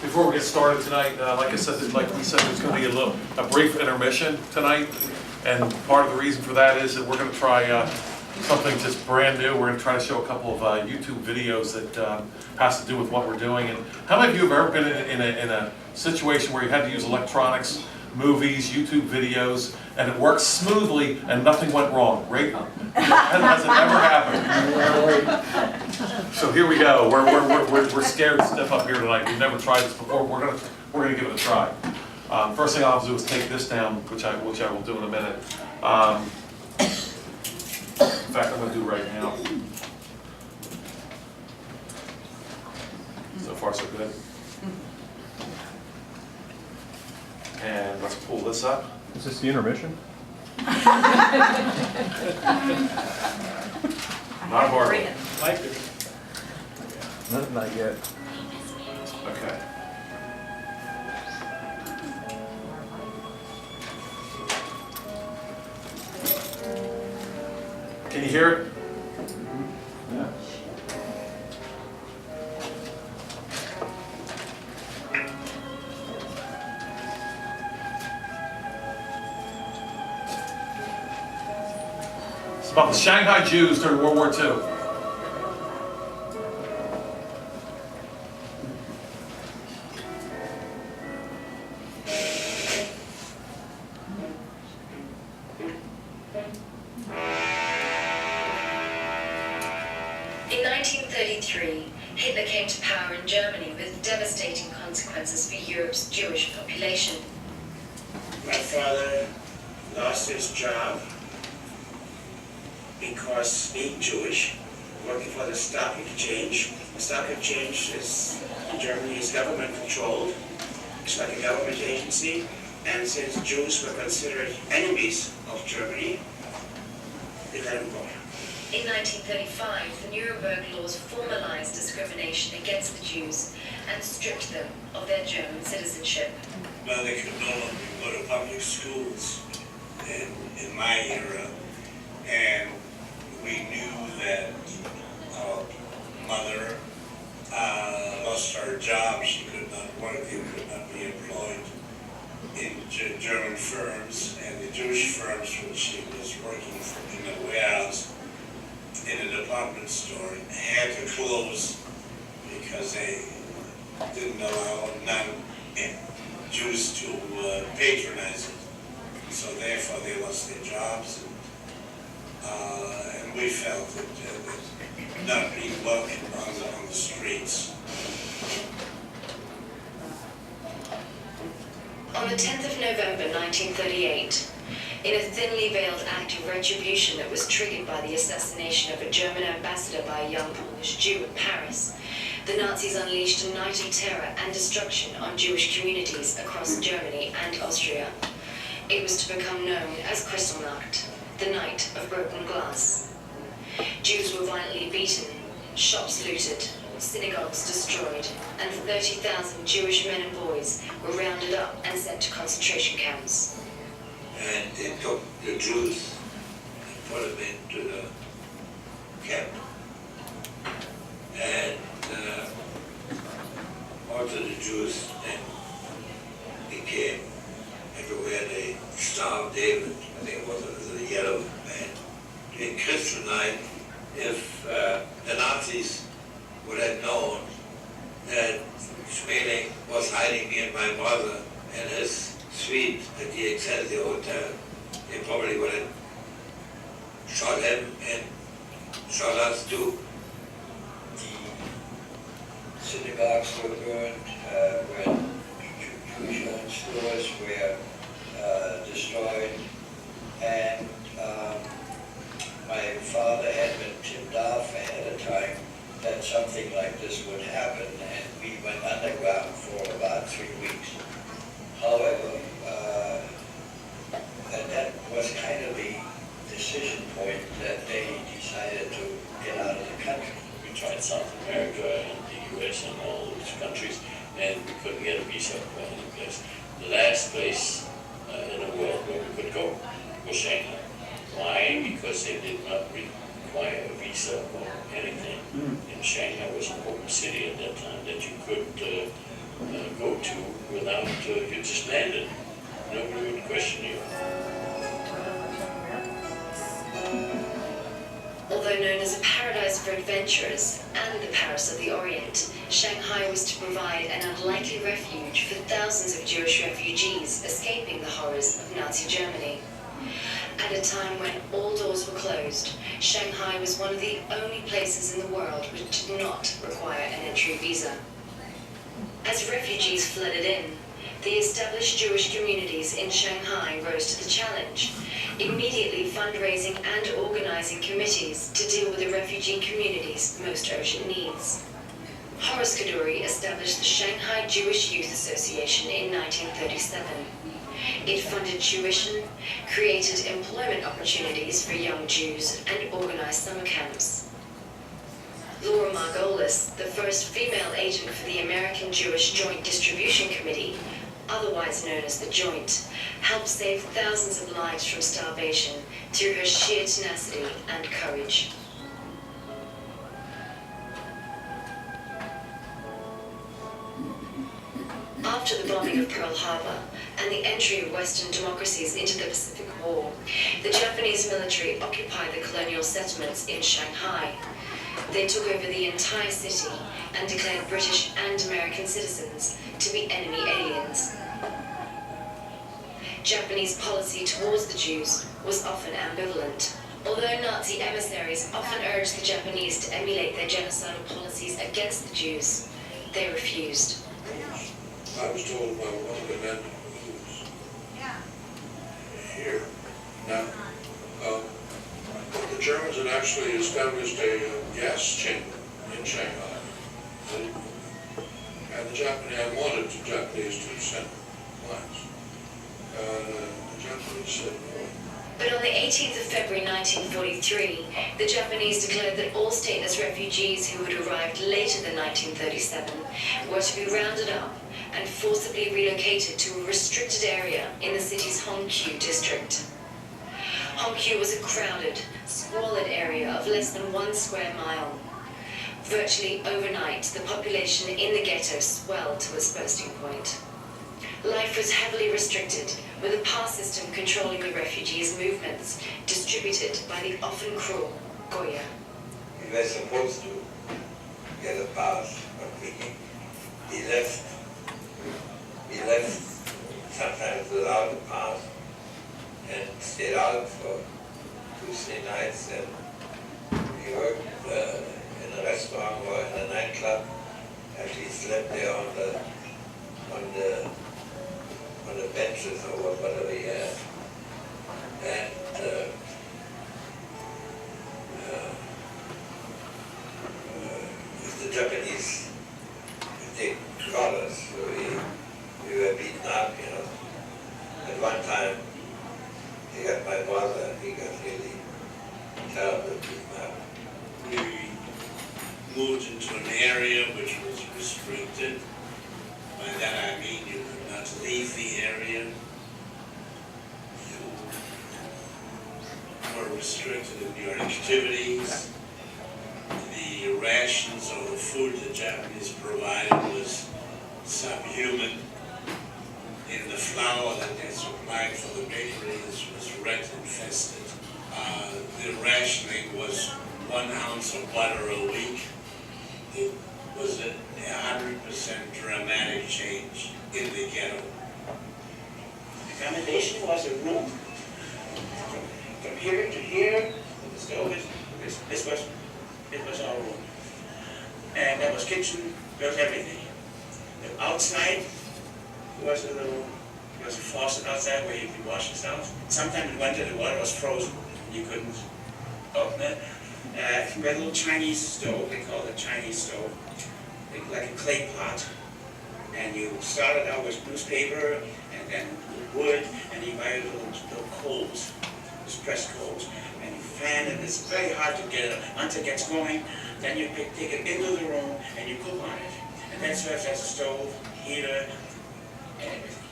Before we get started tonight, like we said, there's going to be a brief intermission tonight, and part of the reason for that is that we're going to try something just brand new. We're going to try to show a couple of YouTube videos that has to do with what we're doing. And how many of you have ever been in a situation where you had to use electronics, movies, YouTube videos, and it worked smoothly and nothing went wrong? Right? Has it ever happened? So here we go. We're scared stiff up here tonight. We've never tried this before. We're gonna give it a try. First thing I'll do is take this down, which I will do in a minute. In fact, I'm gonna do right now. So far, so good. And let's pull this up. Is this the intermission? Not a bargain. Not yet. Okay. Can you hear it? Yeah. It's about the Shanghai Jews during World War II. In 1933, Hitler came to power in Germany with devastating consequences for Europe's Jewish population. My father lost his job because being Jewish, working for the stock exchange. The stock exchange is in Germany is government controlled. It's like a government agency, and since Jews were considered enemies of Germany, they let him go. In 1935, the Nuremberg laws formalized discrimination against the Jews and stripped them of their German citizenship. Well, they could no longer go to public schools in my era, and we knew that our mother lost her job. She could not work, she could not be employed in German firms, and the Jewish firms which she was working for in the warehouse in a department store had to close because they didn't allow non-Jews to patronize it. So therefore they lost their jobs, and we felt that not being welcome on the streets. On the 10th of November 1938, in a thinly veiled act of retribution that was triggered by the assassination of a German ambassador by a young Polish Jew in Paris, the Nazis unleashed a night of terror and destruction on Jewish communities across Germany and Austria. It was to become known as Kristallnacht, the night of broken glass. Jews were violently beaten, shops looted, synagogues destroyed, and 30,000 Jewish men and boys were rounded up and sent to concentration camps. And they took the Jews and put them into the camp. And most of the Jews then became everywhere. They starved David. I think it was a yellow man. In Kristallnacht, if the Nazis would have known that Schmeling was hiding me and my mother and his suite at the Excelsior Hotel, they probably would have shot him and shot us too. The synagogues were burned, when Jewish-owned stores were destroyed, and my father had been tipped off ahead of time that something like this would happen, and we went underground for about 3 weeks. However, and that was kind of the decision point that they decided to get out of the country. We tried South America and the US and all those countries, and we couldn't get a visa for any place. The last place in the world where we could go was Shanghai. Why? Because they did not require a visa or anything. And Shanghai was an open city at that time that you could go now you just landed. Nobody would question you. Although known as a paradise for adventurers and the Paris of the Orient, Shanghai was to provide an unlikely refuge for thousands of Jewish refugees escaping the horrors of Nazi Germany. At a time when all doors were closed, Shanghai was one of the only places in the world which did not require an entry visa. As refugees flooded in, the established Jewish communities in Shanghai rose to the challenge, immediately fundraising and organizing committees to deal with the refugee community's most urgent needs. Horace Kadoorie established the Shanghai Jewish Youth Association in 1937. It funded tuition, created employment opportunities for young Jews, and organized summer camps. Laura Margolis, the first female agent for the American Jewish Joint Distribution Committee, otherwise known as the Joint, helped save thousands of lives from starvation through her sheer tenacity and courage. After the bombing of Pearl Harbor and the entry of Western democracies into the Pacific War, the Japanese military occupied the colonial settlements in Shanghai. They took over the entire city and declared British and American citizens to be enemy aliens. Japanese policy towards the Jews was often ambivalent. Although Nazi emissaries often urged the Japanese to emulate their genocidal policies against the Jews, they refused. I was told by one of the men who's here now, the Germans had actually established a gas chamber in Shanghai. And the Japanese wanted the Japanese to send mines. The Japanese said no. But on the 18th of February 1943, the Japanese declared that all stateless refugees who had arrived later than 1937 were to be rounded up and forcibly relocated to a restricted area in the city's Hongqiu district. Hongqiu was a crowded, squalid area of less than 1 square mile. Virtually overnight, the population in the ghetto swelled to its bursting point. Life was heavily restricted, with a pass system controlling the refugees' movements, distributed by the often cruel Goya. We were supposed to get a pass, but we left sometimes without a pass and stayed out for 2-3 nights, and we worked in a restaurant or in a nightclub, and we slept there on the benches or whatever we had. And the Japanese, they caught us, so we were beaten up, you know. At one time, they got my brother, and he got really terribly beaten up. We moved into an area which was restricted. By that I mean you could not leave the area. You were restricted in your activities. The rations or the food the Japanese provided was subhuman. In the flour that they supplied for the bakeries was rat infested. The rationing was 1 ounce of butter a week. It was a 100% dramatic change in the ghetto. Accommodation was a room from here to here. The stove this was our room, and there was kitchen. There was everything. The outside was a faucet outside where you could wash yourself. Sometimes in winter the water was frozen. You couldn't open it. We had a little Chinese stove. They called it Chinese stove. Like a clay pot, and you started out with newspaper and then wood, and you buy little coals, those pressed coals, and you fan it. It's very hard to get it until it gets going. Then you take it into the room and you cook on it, and that serves as a stove, heater, and everything.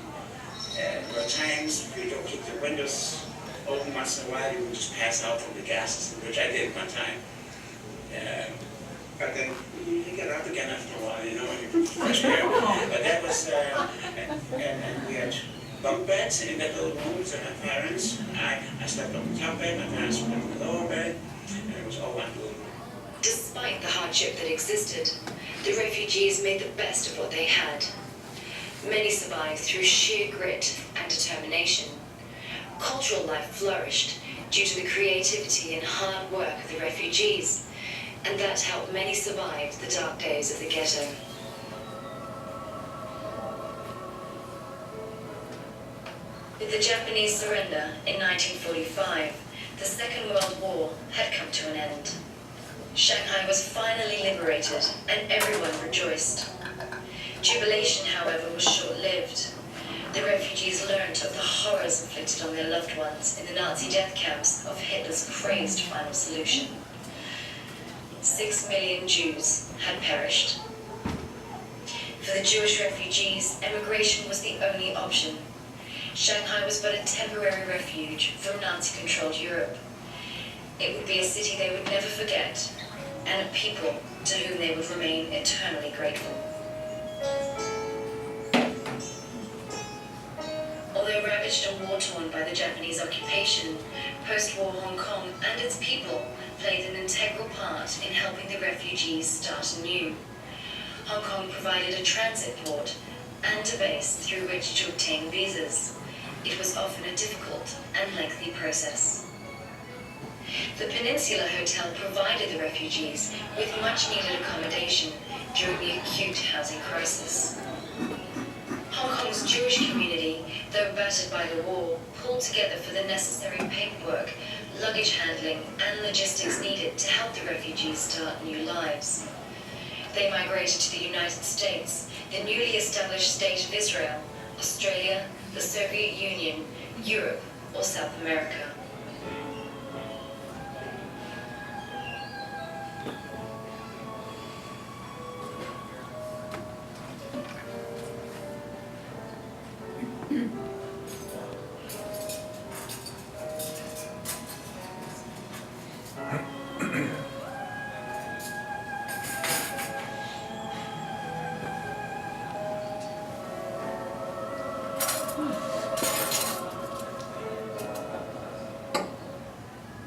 And there were times you don't keep the windows open once in a while. You would just pass out from the gases, which I did one time. But then you get up again after a while, you know, and you fresh air. But that was, bunk beds in the little rooms of my parents. I slept on the top bed, my parents slept on the lower bed, and it was all one little room. Despite the hardship that existed, the refugees made the best of what they had. Many survived through sheer grit and determination. Cultural life flourished due to the creativity and hard work of the refugees, and that helped many survive the dark days of the ghetto. With the Japanese surrender in 1945, the Second World War had come to an end. Shanghai was finally liberated, and everyone rejoiced. Jubilation, however, was short-lived. The refugees learnt of the horrors inflicted on their loved ones in the Nazi death camps of Hitler's praised final solution. 6 million Jews had perished. For the Jewish refugees, emigration was the only option. Shanghai was but a temporary refuge from Nazi-controlled Europe. It would be a city they would never forget, and a people to whom they would remain eternally grateful. Although ravaged and war-torn by the Japanese occupation, post-war Hong Kong and its people played an integral part in helping the refugees start anew. Hong Kong provided a transit port and a base through which to obtain visas. It was often a difficult and lengthy process. The Peninsula Hotel provided the refugees with much-needed accommodation during the acute housing crisis. Hong Kong's Jewish community, though battered by the war, pulled together for the necessary paperwork, luggage handling, and logistics needed to help the refugees start new lives. They migrated to the United States, the newly established state of Israel, Australia, the Soviet Union, Europe, or South America.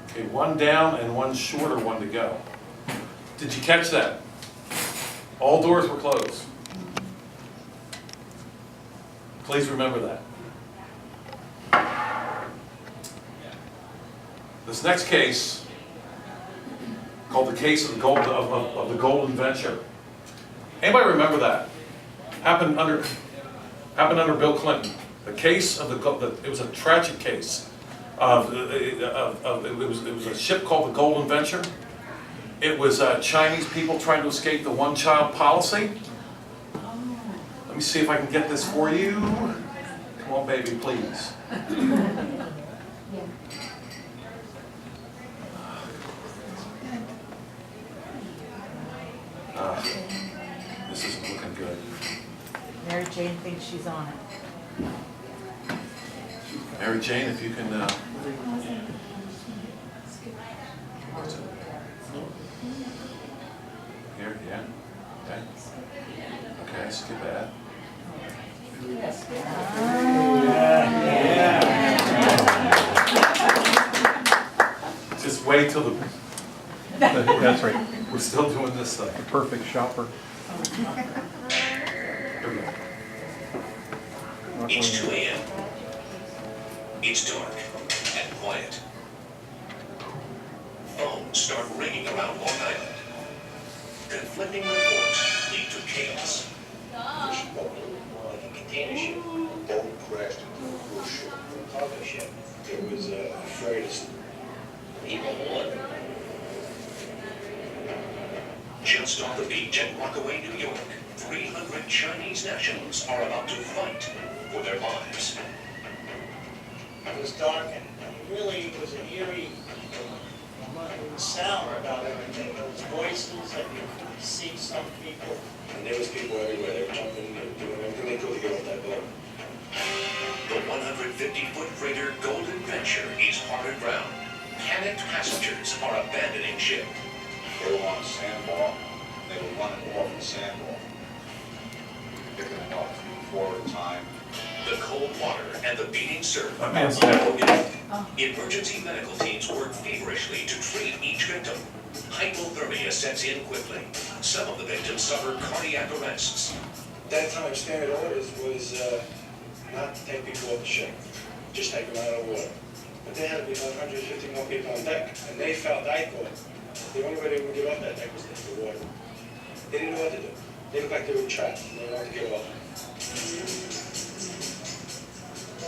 Okay, one down and one shorter one to go. Did you catch that? All doors were closed. Please remember that. This next case, called the case of the Golden Venture. Anybody remember that? Happened under Bill Clinton. The case of it was a tragic case. It was a ship called the Golden Venture. It was Chinese people trying to escape the one-child policy. Let me see if I can get this for you. Come on, baby, please. This isn't looking good. Mary Jane thinks she's on it. Mary Jane, if you can. Here, yeah. Okay. Okay, skip that. Just wait till the. That's right. We're still doing this stuff. The perfect shopper. Here we go. It's 2 a.m. It's dark and quiet. Phones start ringing around Long Island. Conflicting reports lead to chaos. Like a container ship. Boat crashed into a cruise ship. Cargo ship. It was afraid of People won. Just off the beach at Rockaway, New York, 300 Chinese nationals are about to fight for their lives. It was dark and really it was an eerie sound about everything. There was voices and you could see some people. And there was people everywhere. They were jumping and doing everything they could to get off that boat. The 150-foot freighter Golden Venture is hard aground. Panicked passengers are abandoning ship. They were on a sandbar. They were running off the sandbar. Picking them up 4 at a time. The cold water and the beating surf. My man's dead. Emergency medical teams work feverishly to treat each victim. Hypothermia sets in quickly. Some of the victims suffer cardiac arrests. That time, standard orders was not to take people off the ship, just take them out of the water. But there had to be about 150 more people on deck, and I thought, the only way they would get off that deck was to hit the water. They didn't know what to do. They looked like they were trapped, and they wanted to get off.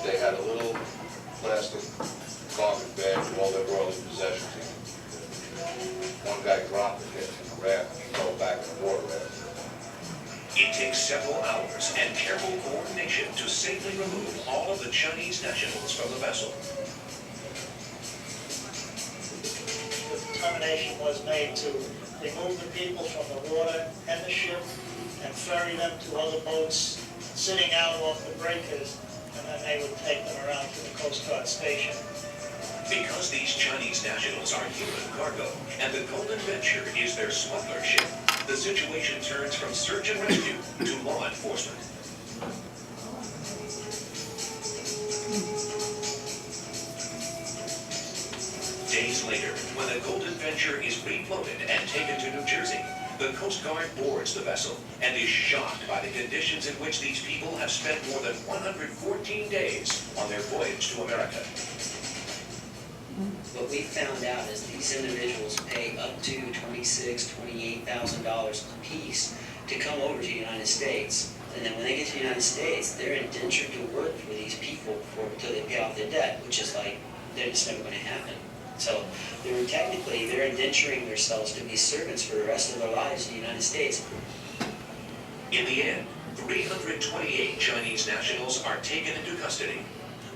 They had a little plastic garbage bag with all their worldly possessions in it. One guy dropped it, hit the raft, and he fell back in the water raft. It takes several hours and careful coordination to safely remove all of the Chinese nationals from the vessel. The determination was made to remove the people from the water and the ship and ferry them to other boats sitting out off the breakers, and then they would take them around to the Coast Guard station. Because these Chinese nationals are human cargo and the Golden Venture is their smuggler ship, the situation turns from search and rescue to law enforcement. Days later, when the Golden Venture is refloated and taken to New Jersey, the Coast Guard boards the vessel and is shocked by the conditions in which these people have spent more than 114 days on their voyage to America. What we found out is these individuals pay up to $26,000, $28,000 a piece to come over to the United States. And then when they get to the United States, they're indentured to work for these people until they pay off their debt, which is like, they're just never going to happen. So they're indenturing themselves to be servants for the rest of their lives in the United States. In the end, 328 Chinese nationals are taken into custody.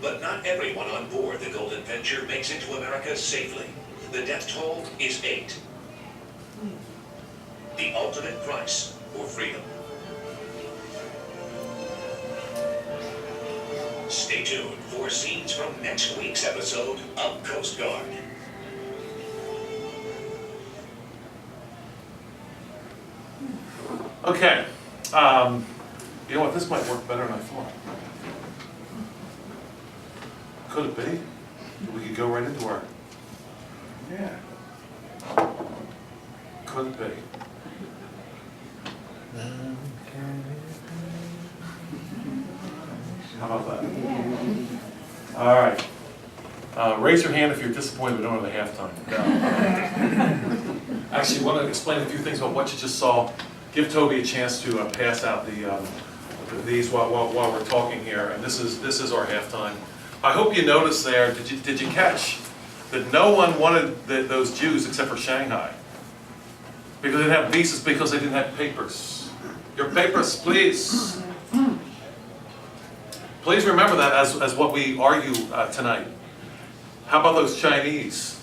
But not everyone on board the Golden Venture makes it to America safely. The death toll is 8. The ultimate price for freedom. Stay tuned for scenes from next week's episode of Coast Guard. Okay, you know what, this might work better than I thought. Could it be? We could go right into our, yeah. Could it be? How about that? All right. Raise your hand if you're disappointed we don't have a halftime. Actually, I want to explain a few things about what you just saw. Give Toby a chance to pass out these while we're talking here. And this is our halftime. I hope you noticed there. Did you catch that no one wanted those Jews except for Shanghai? Because they didn't have visas, because they didn't have papers. Your papers, please. Please remember that as what we argue tonight. How about those Chinese?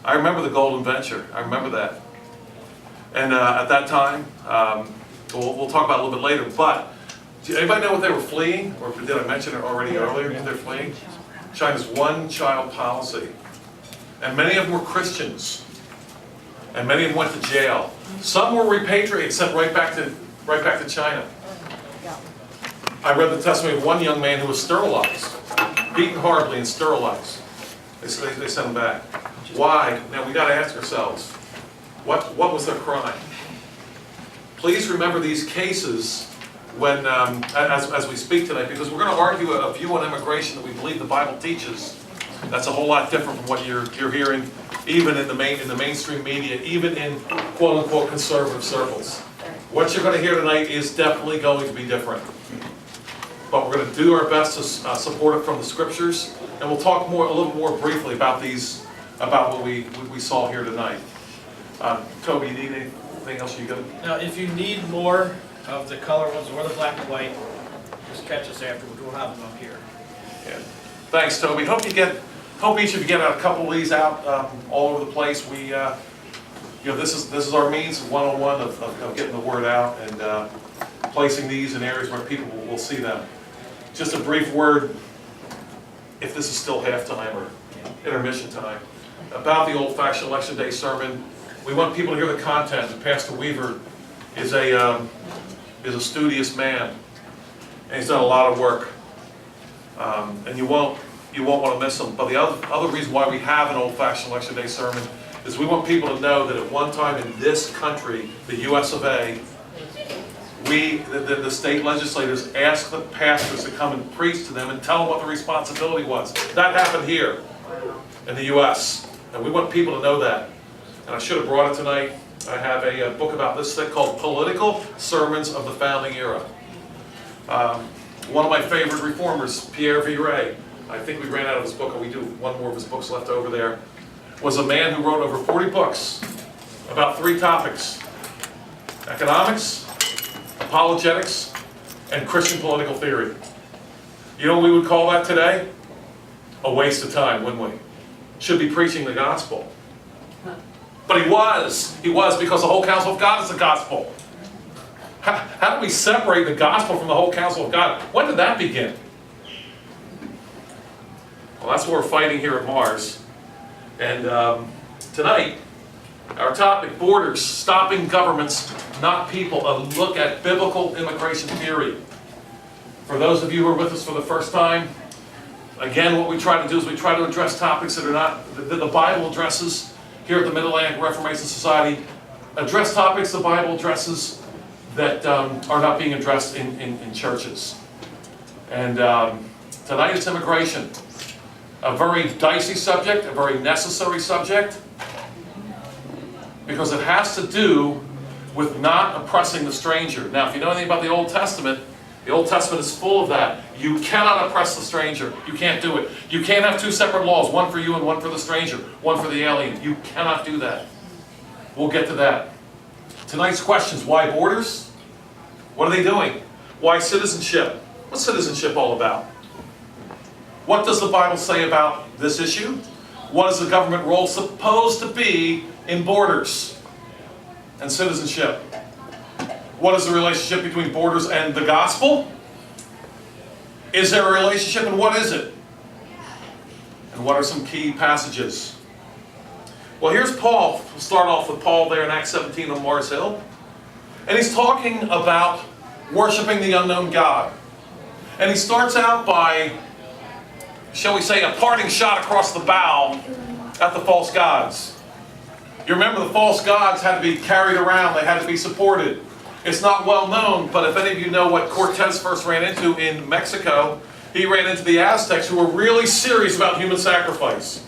I remember the Golden Venture. I remember that. And at that time, we'll talk about it a little bit later, but do anybody know what they were fleeing? Or did I mention it already earlier? They're fleeing China's one-child policy. And many of them were Christians. And many of them went to jail. Some were repatriated, sent right back to China. I read the testimony of one young man who was sterilized, beaten horribly and sterilized. They sent him back. Why? Now we got to ask ourselves, what was their crime? Please remember these cases when, as we speak tonight, because we're going to argue a view on immigration that we believe the Bible teaches. That's a whole lot different from what you're hearing, even in the mainstream media, even in quote-unquote conservative circles. What you're going to hear tonight is definitely going to be different. But we're going to do our best to support it from the scriptures, and we'll talk a little more briefly about what we saw here tonight. Toby, you need anything else you got? Now, if you need more of the color ones or the black and white, just catch us afterwards. We'll have them up here. Yeah. Thanks, Toby. Hope each of you get a couple of these out all over the place. We, this is our means one-on-one of getting the word out and placing these in areas where people will see them. Just a brief word, if this is still halftime or intermission time, about the old-fashioned Election Day sermon. We want people to hear the content. And Pastor Weaver is a studious man, and he's done a lot of work. And you won't want to miss them. But the other reason why we have an old-fashioned Election Day sermon is we want people to know that at one time in this country, the US of A, the state legislators asked the pastors to come and preach to them and tell them what the responsibility was. That happened here in the US. And we want people to know that. And I should have brought it tonight. I have a book about this thing called Political Sermons of the Founding Era. One of my favorite reformers, Pierre Viret, I think we ran out of his book, and we do one more of his books left over there, was a man who wrote over 40 books about 3 topics: economics, apologetics, and Christian political theory. You know what we would call that today? A waste of time, wouldn't we? Should be preaching the gospel. But he was because the whole counsel of God is the gospel. How do we separate the gospel from the whole counsel of God? When did that begin? Well, that's what we're fighting here at Mars. And tonight, our topic, borders, stopping governments, not people, a look at biblical immigration theory. For those of you who are with us for the first time, again, what we try to do is we try to address topics that are not, that the Bible addresses. Here at the Mid-Atlantic Reformation Society, address topics the Bible addresses that are not being addressed in churches. And tonight is immigration. A very dicey subject, a very necessary subject, because it has to do with not oppressing the stranger. Now, if you know anything about the Old Testament is full of that. You cannot oppress the stranger. You can't do it. You can't have 2 separate laws, one for you and one for the stranger, one for the alien. You cannot do that. We'll get to that. Tonight's questions: why borders? What are they doing? Why citizenship? What's citizenship all about? What does the Bible say about this issue? What is the government role supposed to be in borders and citizenship? What is the relationship between borders and the gospel? Is there a relationship, and what is it? And what are some key passages? Well, here's Paul. We'll start off with Paul there in Acts 17 on Mars Hill. And he's talking about worshiping the unknown God. And he starts out by, shall we say, a parting shot across the bow at the false gods. You remember the false gods had to be carried around. They had to be supported. It's not well known, but if any of you know what Cortez first ran into in Mexico, he ran into the Aztecs, who were really serious about human sacrifice.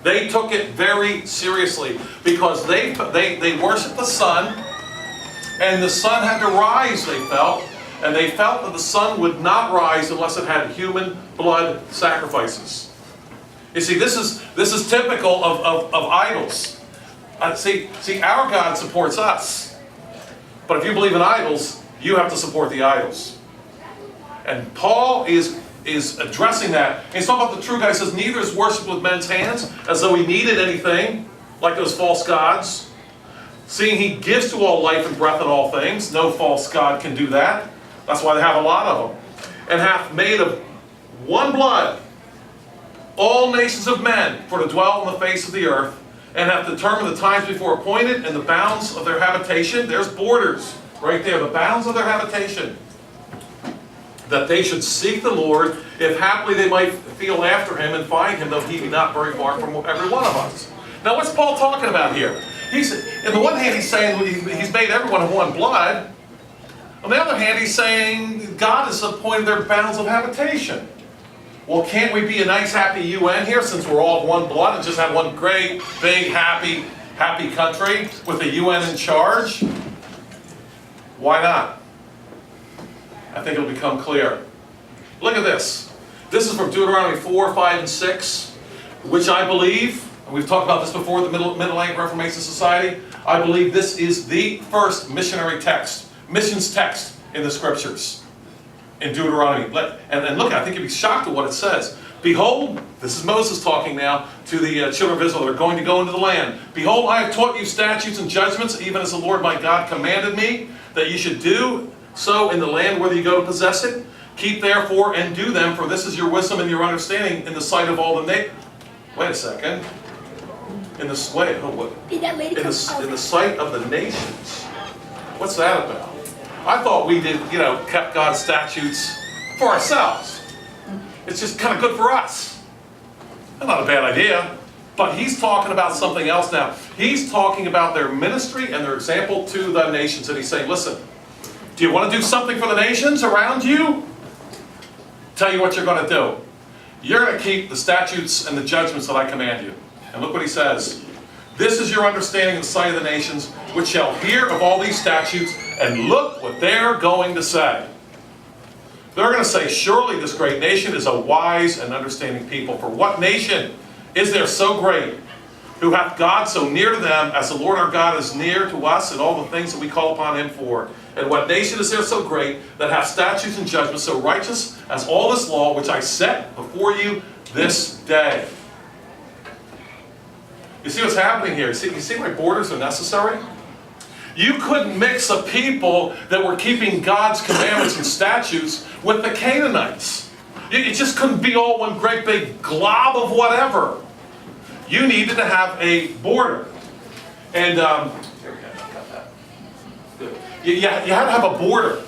They took it very seriously because they worshiped the sun, and the sun had to rise, they felt, and they felt that the sun would not rise unless it had human blood sacrifices. You see, this is typical of idols. See, our God supports us. But if you believe in idols, you have to support the idols. And Paul is addressing that. He's talking about the true God. He says, neither is worship with men's hands, as though he needed anything, like those false gods. Seeing he gives to all life and breath and all things. No false god can do that. That's why they have a lot of them. And hath made of one blood all nations of men for to dwell on the face of the earth, and hath determined the times before appointed and the bounds of their habitation. There's borders right there, the bounds of their habitation. That they should seek the Lord, if haply they might feel after him and find him, though he be not very far from every one of us. Now what's Paul talking about here? On the one hand he's saying he's made everyone of one blood. On the other hand he's saying God has appointed their bounds of habitation. Well, can't we be a nice, happy UN here, since we're all one blood and just have one great, big, happy country with the UN in charge? Why not? I think it'll become clear. Look at this. This is from Deuteronomy 4, 5, and 6, which I believe, and we've talked about this before, the Mid-Atlantic Reformation Society, I believe this is the first missionary text, missions text in the Scriptures. In Deuteronomy. And look, I think you'd be shocked at what it says. Behold, this is Moses talking now to the children of Israel. They're going to go into the land. Behold, I have taught you statutes and judgments, even as the Lord my God commanded me, that you should do so in the land whether you go to possess it. Keep therefore and do them, for this is your wisdom and your understanding in the sight of all the nations. Wait a second. In the sight of the nations. What's that about? I thought we kept God's statutes for ourselves. it's just kind of good for us. That's not a bad idea. But he's talking about something else now. He's talking about their ministry and their example to the nations. And he's saying, listen, do you want to do something for the nations around you? Tell you what you're going to do. You're going to keep the statutes and the judgments that I command you. And look what he says. This is your understanding in the sight of the nations, which shall hear of all these statutes, and look what they're going to say. They're going to say, surely this great nation is a wise and understanding people. For what nation is there so great, who hath God so near to them, as the Lord our God is near to us in all the things that we call upon him for? And what nation is there so great, that hath statutes and judgments so righteous as all this law, which I set before you this day? You see what's happening here? You see why borders are necessary? You couldn't mix a people that were keeping God's commandments and statutes with the Canaanites. It just couldn't be all one great big glob of whatever. You needed to have a border. And you had to have a border.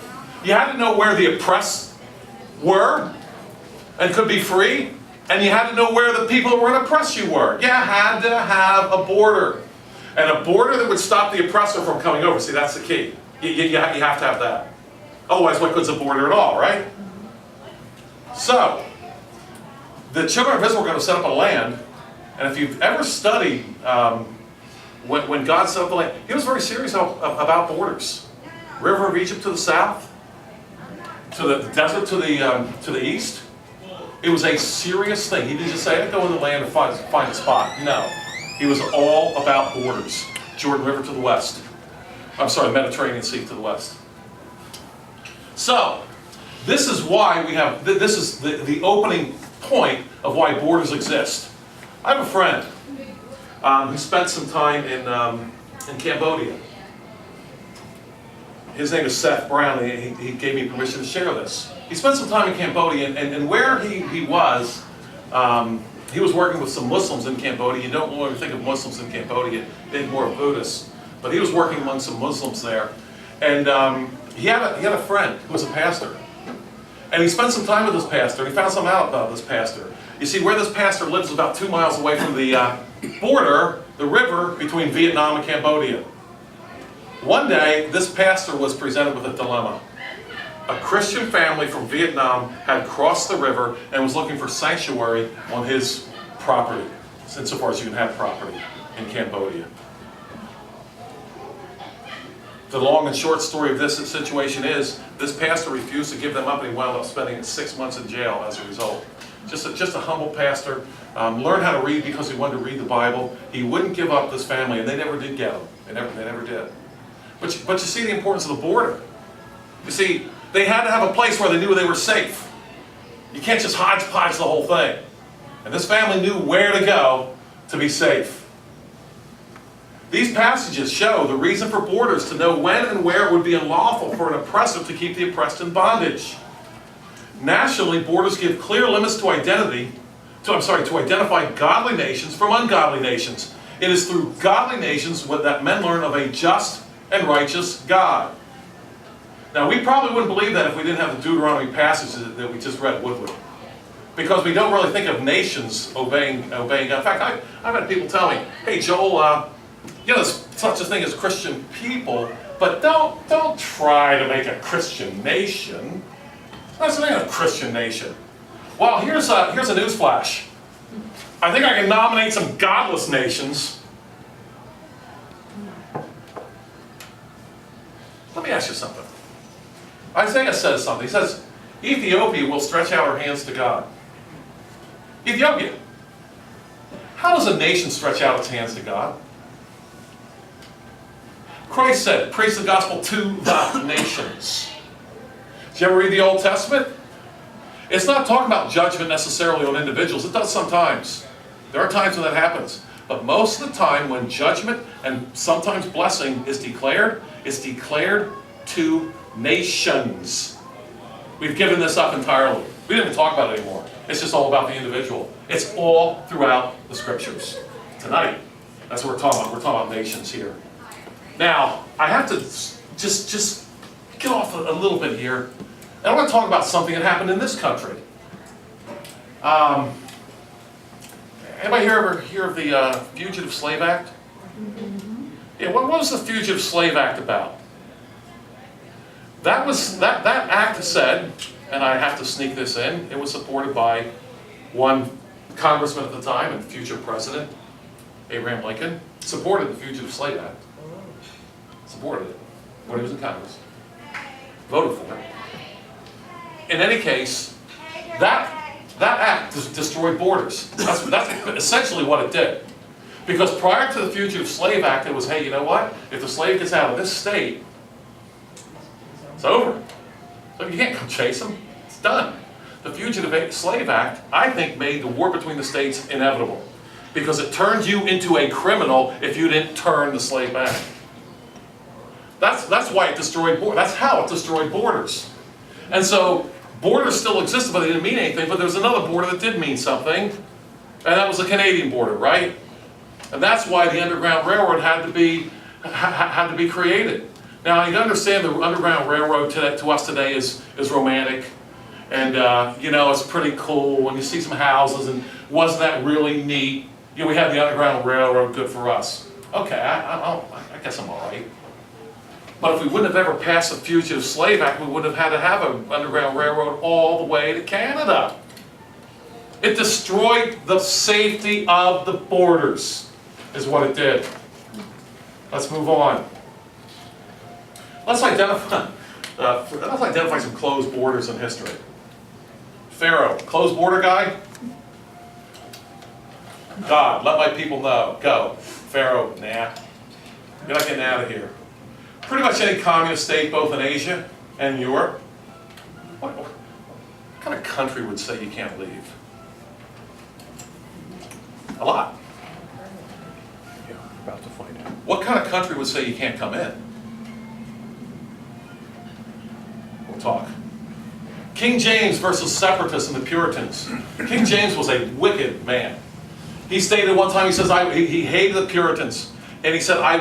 You had to know where the oppressed were and could be free. And you had to know where the people that were going to oppress you were. You had to have a border. And a border that would stop the oppressor from coming over. See, that's the key. You have to have that. Otherwise, what good's a border at all, right? So, the children of Israel were going to set up a land. And if you've ever studied when God set up the land, he was very serious about borders. River of Egypt to the south, to the desert to the east. It was a serious thing. He didn't just say, I'd go in the land and find a spot. No. He was all about borders. Jordan River to the west. I'm sorry, Mediterranean Sea to the west. So, this is why we have, this is the opening point of why borders exist. I have a friend who spent some time in Cambodia. His name is Seth Brown. He gave me permission to share this. He spent some time in Cambodia, and where he was working with some Muslims in Cambodia. You don't really think of Muslims in Cambodia, they're more Buddhists. But he was working among some Muslims there. And he had a friend who was a pastor. And he spent some time with this pastor, and he found something out about this pastor. You see, where this pastor lives is about 2 miles away from the border, the river between Vietnam and Cambodia. One day, this pastor was presented with a dilemma. A Christian family from Vietnam had crossed the river and was looking for sanctuary on his property, insofar as you can have property in Cambodia. The long and short story of this situation is, this pastor refused to give them up, and he wound up spending 6 months in jail as a result. Just a humble pastor, learned how to read because he wanted to read the Bible. He wouldn't give up this family, and they never did get him. They never did. But you see the importance of the border. You see, they had to have a place where they knew they were safe. You can't just hodgepodge the whole thing. And this family knew where to go to be safe. These passages show the reason for borders, to know when and where it would be unlawful for an oppressor to keep the oppressed in bondage. Nationally, borders give clear limits to identify godly nations from ungodly nations. It is through godly nations that men learn of a just and righteous God. Now, we probably wouldn't believe that if we didn't have the Deuteronomy passages that we just read with it. Because we don't really think of nations obeying God. In fact, I've had people tell me, hey, Joel, there's such a thing as Christian people, but don't try to make a Christian nation. That's not a Christian nation. Well, here's a news flash. I think I can nominate some godless nations. Let me ask you something. Isaiah says something. He says, Ethiopia will stretch out her hands to God. Ethiopia. How does a nation stretch out its hands to God? Christ said, preach the gospel to the nations. Did you ever read the Old Testament? It's not talking about judgment necessarily on individuals. It does sometimes. There are times when that happens. But most of the time when judgment and sometimes blessing is declared, it's declared to nations. We've given this up entirely. We didn't even talk about it anymore. It's just all about the individual. It's all throughout the scriptures. Tonight, that's what we're talking about. We're talking about nations here. Now, I have to just get off a little bit here. And I want to talk about something that happened in this country. Anybody here ever hear of the Fugitive Slave Act? Yeah, what was the Fugitive Slave Act about? That act said, and I have to sneak this in, it was supported by one congressman at the time and future president, Abraham Lincoln, supported the Fugitive Slave Act. Supported it when he was in Congress. Voted for it. In any case, that act destroyed borders. That's essentially what it did. Because prior to the Fugitive Slave Act, it was, hey, you know what? If the slave gets out of this state, it's over. So you can't come chase him. It's done. The Fugitive Slave Act, I think, made the war between the states inevitable. Because it turned you into a criminal if you didn't turn the slave back. That's why it destroyed borders. That's how it destroyed borders. And so borders still existed, but they didn't mean anything. But there was another border that did mean something, and that was the Canadian border, right? And that's why the Underground Railroad had to be created. Now you understand the Underground Railroad to us today is romantic, and you know, it's pretty cool when you see some houses, and wasn't that really neat? You know, we had the Underground Railroad, good for us. Okay, I guess I'm all right. But if we wouldn't have ever passed the Fugitive Slave Act, we wouldn't have had to have an Underground Railroad all the way to Canada. It destroyed the safety of the borders, is what it did. Let's move on. Let's identify some closed borders in history. Pharaoh, closed border guy? God, let my people know. Go. Pharaoh, nah. You're not getting out of here. Pretty much any communist state, both in Asia and Europe. What kind of country would say you can't leave? A lot. Yeah, about to find out. What kind of country would say you can't come in? We'll talk. King James versus separatists and the Puritans. King James was a wicked man. He stated one time, he says, he hated the Puritans. And he said, I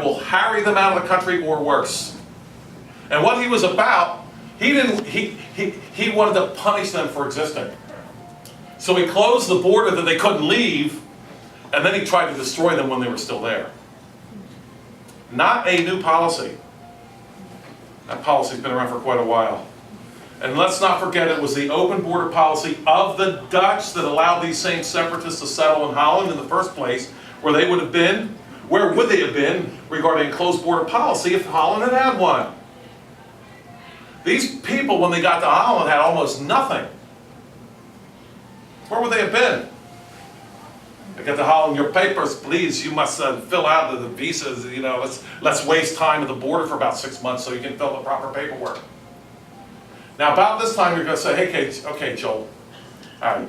will harry them out of the country or worse. And what he was about, he wanted to punish them for existing. So he closed the border that they couldn't leave, and then he tried to destroy them when they were still there. Not a new policy. That policy's been around for quite a while. And let's not forget, it was the open border policy of the Dutch that allowed these same separatists to settle in Holland in the first place, where they would have been. Where would they have been regarding a closed border policy if Holland had had one? These people, when they got to Holland, had almost nothing. Where would they have been? They got to Holland, your papers, please. You must fill out the visas. You know, let's waste time at the border for about 6 months so you can fill the proper paperwork. Now, about this time, you're going to say, hey, okay, Joel. All right.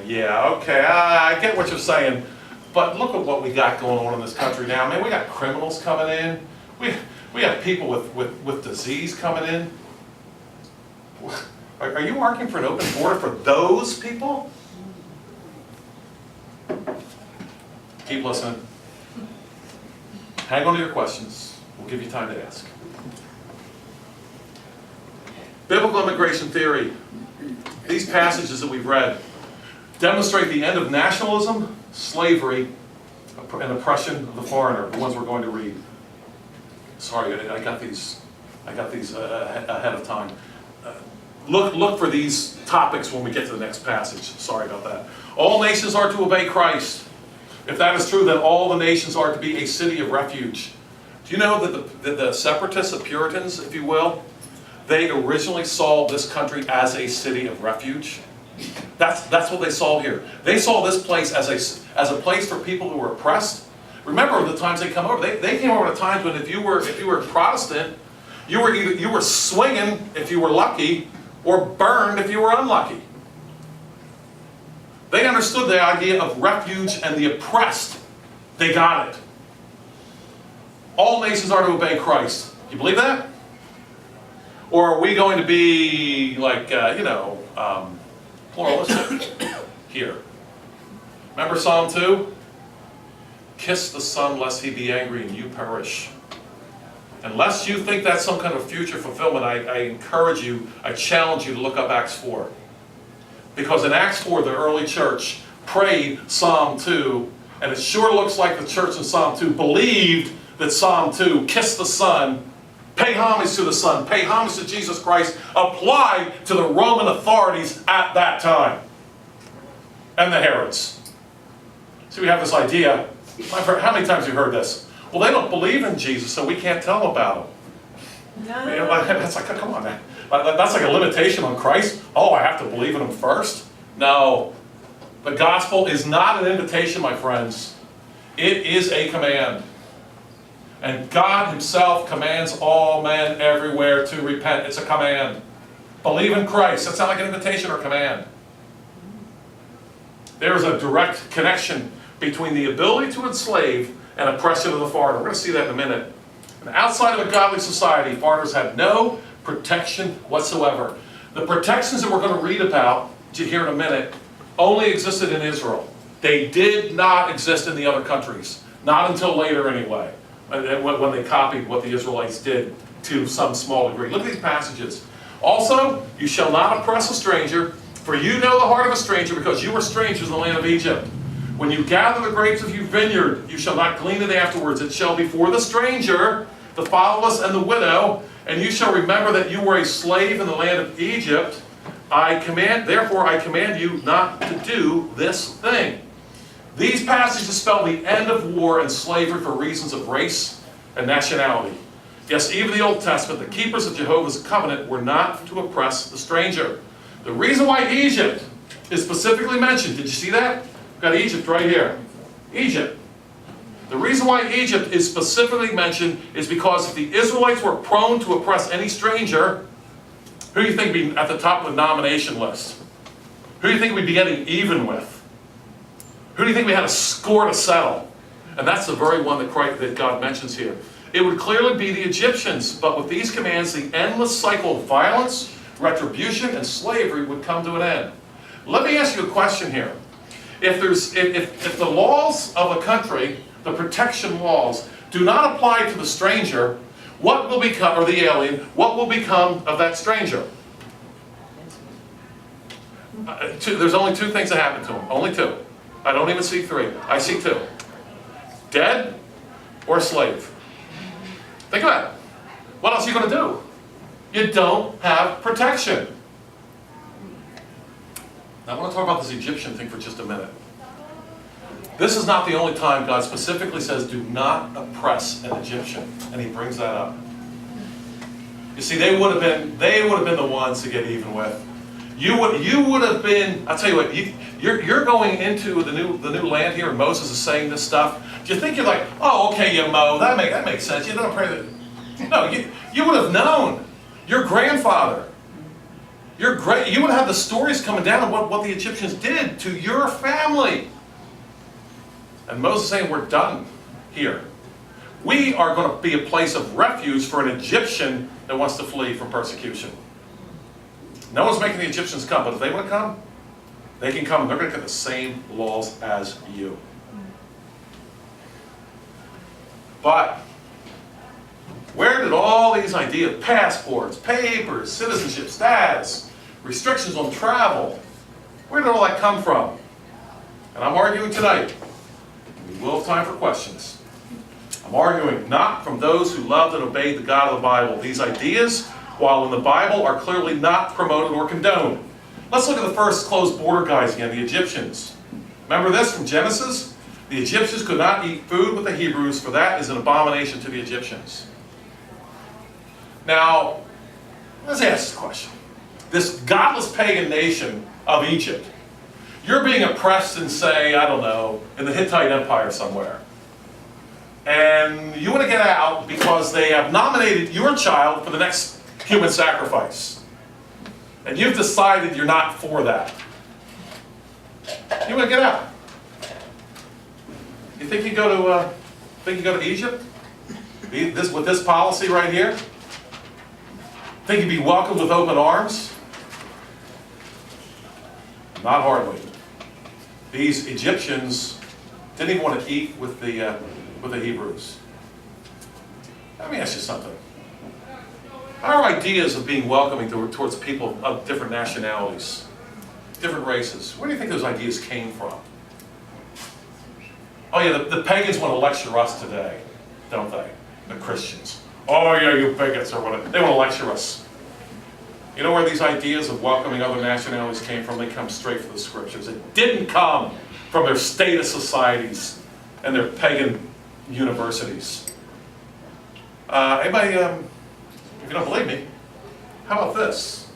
Yeah, okay, I get what you're saying. But look at what we got going on in this country now. Man, we got criminals coming in. We got people with disease coming in. Are you arguing for an open border for those people? Keep listening. Hang on to your questions. We'll give you time to ask. Biblical immigration theory. These passages that we've read demonstrate the end of nationalism, slavery, and oppression of the foreigner, the ones we're going to read. Sorry, I got these ahead of time. Look for these topics when we get to the next passage. Sorry about that. All nations are to obey Christ. If that is true, then all the nations are to be a city of refuge. Do you know that the separatists, the Puritans, if you will, they originally saw this country as a city of refuge? That's what they saw here. They saw this place as a place for people who were oppressed. Remember the times they come over. They came over at times when if you were Protestant, you were swinging if you were lucky, or burned if you were unlucky. They understood the idea of refuge and the oppressed. They got it. All nations are to obey Christ. You believe that? Or are we going to be like pluralistic here? Remember Psalm 2? Kiss the Son lest he be angry and you perish. Unless you think that's some kind of future fulfillment, I encourage you, I challenge you to look up Acts 4. Because in Acts 4, the early church prayed Psalm 2, and it sure looks like the church in Psalm 2 believed that Psalm 2, kiss the Son, pay homage to the Son, pay homage to Jesus Christ, applied to the Roman authorities at that time. And the Herods. So we have this idea, how many times have you heard this? Well, they don't believe in Jesus, so we can't tell them about him. No. You know, that's like, come on, man. That's like a limitation on Christ. Oh, I have to believe in him first? No. The gospel is not an invitation, my friends. It is a command. And God himself commands all men everywhere to repent. It's a command. Believe in Christ. That's not like an invitation or command. There is a direct connection between the ability to enslave and oppression of the foreigner. We're going to see that in a minute. And outside of a godly society, foreigners had no protection whatsoever. The protections that we're going to read about here in a minute only existed in Israel. They did not exist in the other countries. Not until later anyway, when they copied what the Israelites did to some small degree. Look at these passages. Also, you shall not oppress a stranger, for you know the heart of a stranger, because you were strangers in the land of Egypt. When you gather the grapes of your vineyard, you shall not glean it afterwards. It shall be for the stranger, the fatherless, and the widow, and you shall remember that you were a slave in the land of Egypt. Therefore I command you not to do this thing. These passages spell the end of war and slavery for reasons of race and nationality. Yes, even the Old Testament, the keepers of Jehovah's covenant were not to oppress the stranger. The reason why Egypt is specifically mentioned, did you see that? We've got Egypt right here. Egypt. The reason why Egypt is specifically mentioned is because if the Israelites were prone to oppress any stranger, who do you think would be at the top of the nomination list? Who do you think we'd be getting even with? Who do you think we had a score to settle? And that's the very one that God mentions here. It would clearly be the Egyptians, but with these commands, the endless cycle of violence, retribution, and slavery would come to an end. Let me ask you a question here. If the laws of a country, the protection laws, do not apply to the stranger, what will become, or the alien, what will become of that stranger? There's only two things that happen to him. Only two. I don't even see three. I see two. Dead or slave. Think about it. What else are you going to do? You don't have protection. Now I want to talk about this Egyptian thing for just a minute. This is not the only time God specifically says, do not oppress an Egyptian. And he brings that up. You see, they would have been the ones to get even with. You would have been, I'll tell you what, you're going into the new land here, and Moses is saying this stuff. Do you think you're like, oh, okay, you Mo, that makes sense. You don't pray that. No, you would have known. Your grandfather, you would have the stories coming down of what the Egyptians did to your family. And Moses is saying, we're done here. We are going to be a place of refuge for an Egyptian that wants to flee from persecution. No one's making the Egyptians come, but if they want to come, they can come. They're going to get the same laws as you. But where did all these ideas, passports, papers, citizenship, status, restrictions on travel, where did all that come from? And I'm arguing tonight. We will have time for questions. I'm arguing not from those who loved and obeyed the God of the Bible. These ideas, while in the Bible, are clearly not promoted or condoned. Let's look at the first closed border guys again, the Egyptians. Remember this from Genesis? The Egyptians could not eat food with the Hebrews, for that is an abomination to the Egyptians. Now, let's ask this question. This godless pagan nation of Egypt, you're being oppressed in, say, I don't know, in the Hittite Empire somewhere. And you want to get out because they have nominated your child for the next human sacrifice. And you've decided you're not for that. You want to get out. You think you go to Egypt? With this policy right here? Think you'd be welcomed with open arms? Not hardly. These Egyptians didn't even want to eat with the Hebrews. Let me ask you something. Our ideas of being welcoming towards people of different nationalities, different races. Where do you think those ideas came from? Oh yeah, the pagans want to lecture us today, don't they? The Christians. Oh yeah, you bigots or whatever. They want to lecture us. You know where these ideas of welcoming other nationalities came from? They come straight from the scriptures. It didn't come from their status societies and their pagan universities. Anybody, if you don't believe me, how about this?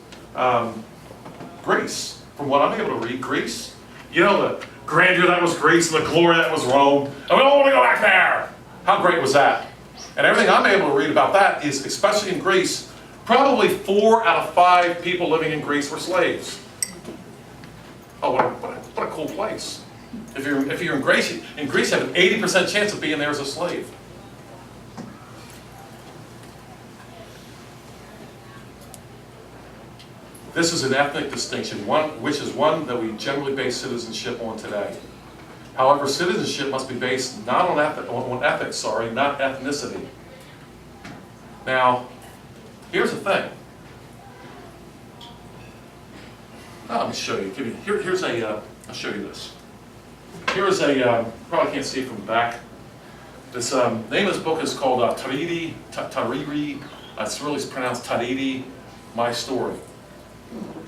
Greece. From what I'm able to read, Greece, you know the grandeur that was Greece and the glory that was Rome, and we don't want to go back there. How great was that? And everything I'm able to read about that is, especially in Greece, probably 4 out of 5 people living in Greece were slaves. Oh, what a cool place. If you're in Greece, you have an 80% chance of being there as a slave. This is an ethnic distinction, which is one that we generally base citizenship on today. However, citizenship must be based not on ethics, not ethnicity. Now, here's the thing. Oh, let me show you. Here's a. I'll show you this. Here's a. Probably can't see it from the back. This name of this book is called Tariri. It's really pronounced Tariri. My Story.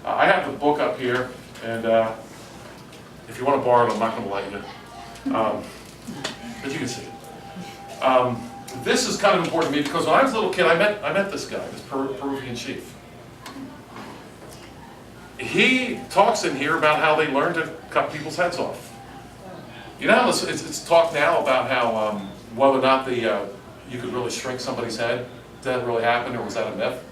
I have the book up here, and if you want to borrow it, I'm not going to let you. But you can see it. This is kind of important to me because when I was a little kid, I met this guy, this Peruvian chief. He talks in here about how they learned to cut people's heads off. You know, it's talked now about how whether or not you could really shrink somebody's head. Did that really happen, or was that a myth?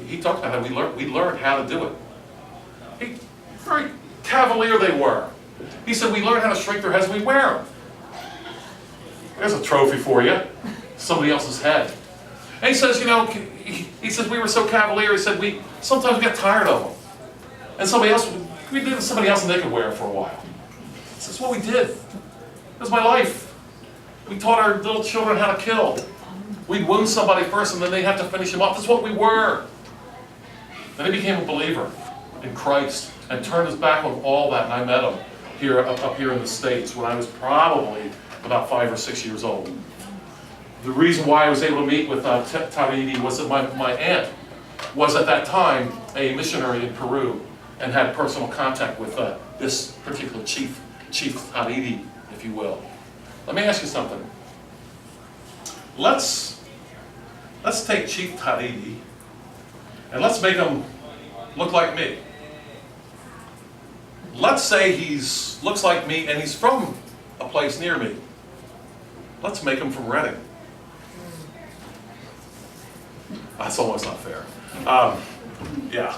He talked about how we learned how to do it. Very cavalier they were. He said we learned how to shrink their heads and we wear them. There's a trophy for you. Somebody else's head. And he says, you know, he says we were so cavalier, he said sometimes we got tired of them. And we did somebody else and they could wear it for a while. That's what we did. That's my life. We taught our little children how to kill. We'd wound somebody first and then they'd have to finish him off. That's what we were. Then he became a believer in Christ and turned his back on all that, and I met him up here in the States when I was probably about 5 or 6 years old. The reason why I was able to meet with Tariri was that my aunt was at that time a missionary in Peru and had personal contact with this particular Chief Tariri, if you will. Let me ask you something. Let's take Chief Tariri and let's make him look like me. Let's say he looks like me and he's from a place near me. Let's make him from Reading. That's almost not fair. Yeah.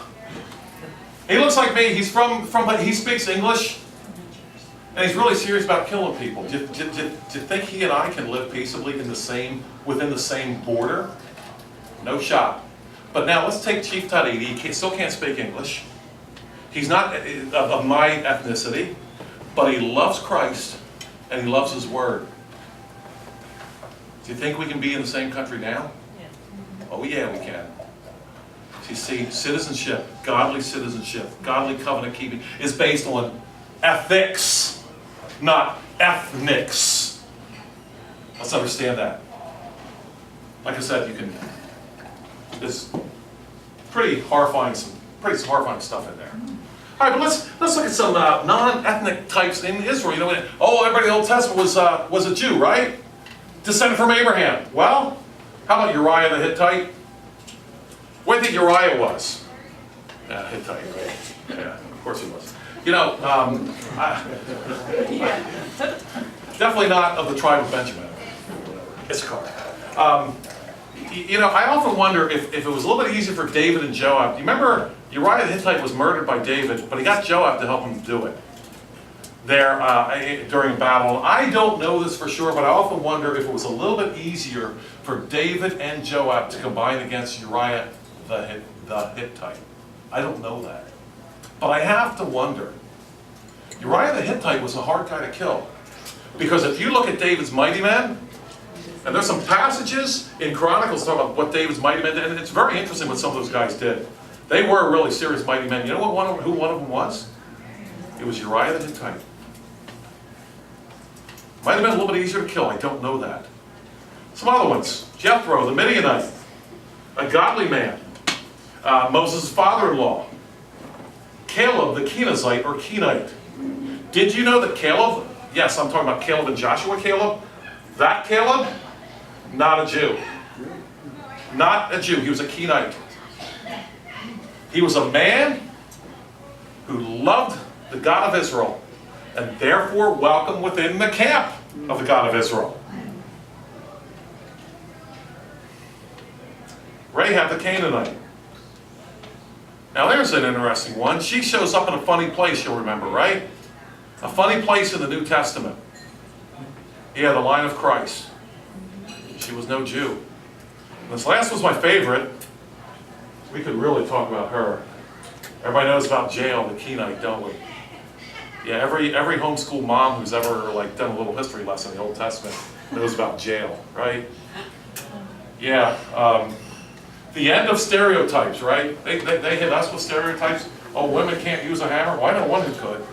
He looks like me. He's he speaks English, and he's really serious about killing people. Do you think he and I can live peaceably within the same border? No shot. But now let's take Chief Tariri. He still can't speak English. He's not of my ethnicity, but he loves Christ and he loves His Word. Do you think we can be in the same country now? Yeah. Oh yeah, we can. You see, citizenship, godly covenant keeping, is based on ethics, not ethnics. Let's understand that. Like I said, there's pretty horrifying stuff in there. All right, but let's look at some non-ethnic types in Israel. You know, everybody in the Old Testament was a Jew, right? Descended from Abraham. Well, how about Uriah the Hittite? What do you think Uriah was? Yeah, Hittite, right? Yeah, of course he was. You know, definitely not of the tribe of Benjamin. Issachar. You know, I often wonder if it was a little bit easier for David and Joab. You remember Uriah the Hittite was murdered by David, but he got Joab to help him do it there during battle. I don't know this for sure, but I often wonder if it was a little bit easier for David and Joab to combine against Uriah the Hittite. I don't know that. But I have to wonder. Uriah the Hittite was a hard guy to kill. Because if you look at David's mighty men, and there's some passages in Chronicles talking about what David's mighty men did, and it's very interesting what some of those guys did. They were really serious mighty men. You know who one of them was? It was Uriah the Hittite. Might have been a little bit easier to kill, I don't know that. Some other ones. Jethro, the Midianite, a godly man. Moses' father-in-law. Caleb, the Kenizzite or Kenite. Did you know that Caleb, yes, I'm talking about Caleb and Joshua Caleb, that Caleb, not a Jew. Not a Jew, he was a Kenite. He was a man who loved the God of Israel and therefore welcome within the camp of the God of Israel. Rahab the Canaanite. Now there's an interesting one. She shows up in a funny place, you'll remember, right? A funny place in the New Testament. Yeah, the line of Christ. She was no Jew. This last was my favorite. We could really talk about her. Everybody knows about Jael the Kenite, don't we? Yeah, every homeschool mom who's ever done a little history lesson in the Old Testament knows about Jael, right? Yeah, the end of stereotypes, right? They hit us with stereotypes. Oh, women can't use a hammer? Well, I know one who could.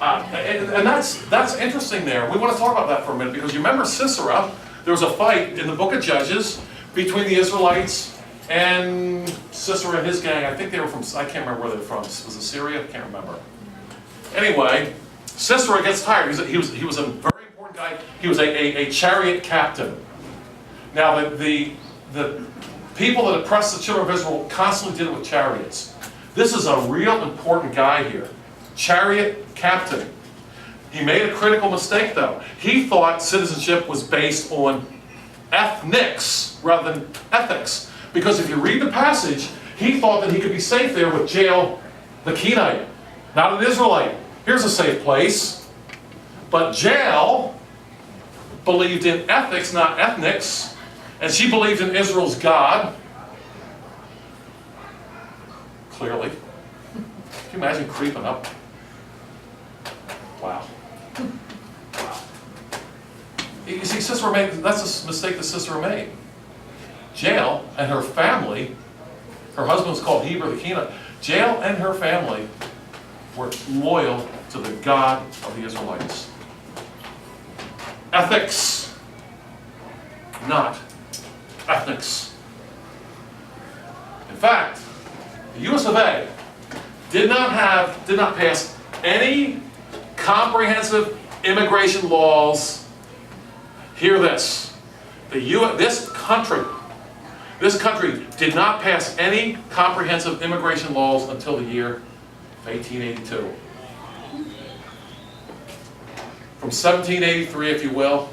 And that's interesting there. We want to talk about that for a minute because you remember Sisera, there was a fight in the book of Judges between the Israelites and Sisera and his gang. I think they were from, I can't remember where they were from. Was it Syria? I can't remember. Anyway, Sisera gets tired. He was a very important guy. He was a chariot captain. Now, the people that oppressed the children of Israel constantly did it with chariots. This is a real important guy here. Chariot captain. He made a critical mistake, though. He thought citizenship was based on ethnics rather than ethics. Because if you read the passage, he thought that he could be safe there with Jael the Kenite, not an Israelite. Here's a safe place. But Jael believed in ethics, not ethnics, and she believed in Israel's God. Clearly. Can you imagine creeping up? Wow. Wow. You see, Sisera made, that's a mistake that Sisera made. Jael and her family, her husband was called Heber the Kenite. Jael and her family were loyal to the God of the Israelites. Ethics, not ethnics. In fact, the US of A did not pass any comprehensive immigration laws. Hear this. This country did not pass any comprehensive immigration laws until the year 1882. From 1783, if you will,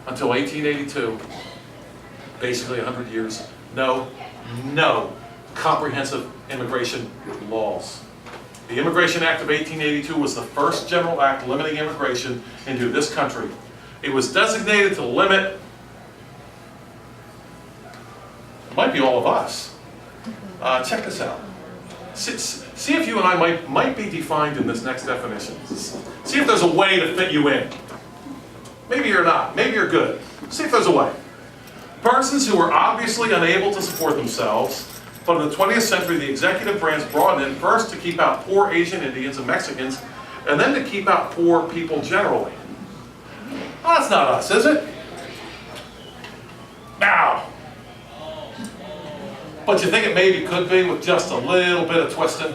until 1882, basically 100 years, no comprehensive immigration laws. The Immigration Act of 1882 was the first general act limiting immigration into this country. It was designated to limit, it might be all of us. Check this out. See if you and I might be defined in this next definition. See if there's a way to fit you in. Maybe you're not. Maybe you're good. See if there's a way. Persons who are obviously unable to support themselves, but in the 20th century the executive branch brought in first to keep out poor Asian Indians and Mexicans, and then to keep out poor people generally. Well, that's not us, is it? Now. But you think it maybe could be with just a little bit of twisting?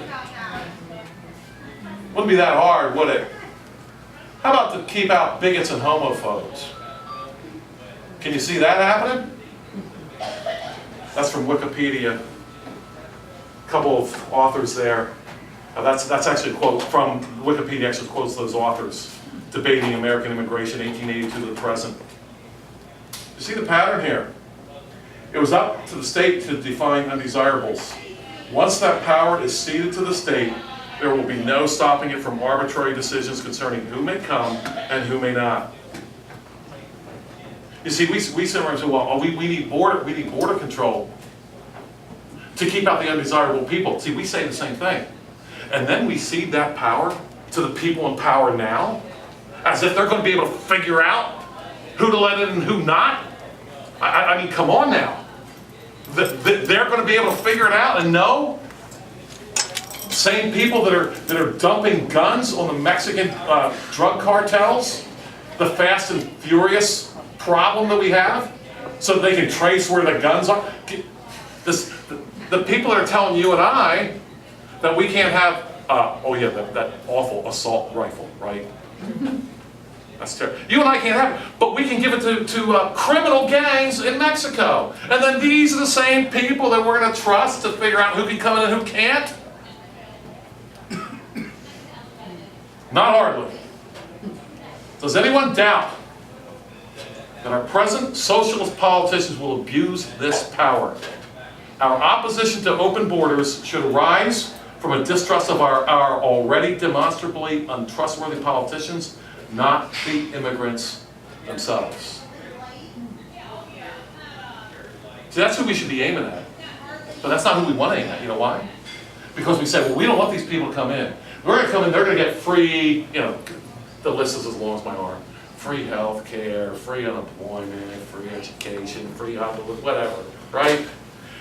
Wouldn't be that hard, would it? How about to keep out bigots and homophobes? Can you see that happening? That's from Wikipedia. A couple of authors there. That's actually a quote from Wikipedia, actually quotes those authors debating American immigration 1882 to the present. You see the pattern here? It was up to the state to define undesirables. Once that power is ceded to the state, there will be no stopping it from arbitrary decisions concerning who may come and who may not. You see, we sit around and say, well, we need border control to keep out the undesirable people. See, we say the same thing. And then we cede that power to the people in power now, as if they're going to be able to figure out who to let in and who not. I mean, come on now. They're going to be able to figure it out and know? Same people that are dumping guns on the Mexican drug cartels, the fast and furious problem that we have, so that they can trace where the guns are. The people that are telling you and I that we can't have, that awful assault rifle, right? That's terrible. You and I can't have it, but we can give it to criminal gangs in Mexico. And then these are the same people that we're going to trust to figure out who can come in and who can't? Not hardly. Does anyone doubt that our present socialist politicians will abuse this power? Our opposition to open borders should arise from a distrust of our already demonstrably untrustworthy politicians, not the immigrants themselves. See, that's who we should be aiming at. But that's not who we want to aim at. You know why? Because we say, well, we don't want these people to come in. We're going to come in, they're going to get free, the list is as long as my arm. Free health care, free unemployment, free education, free whatever, right?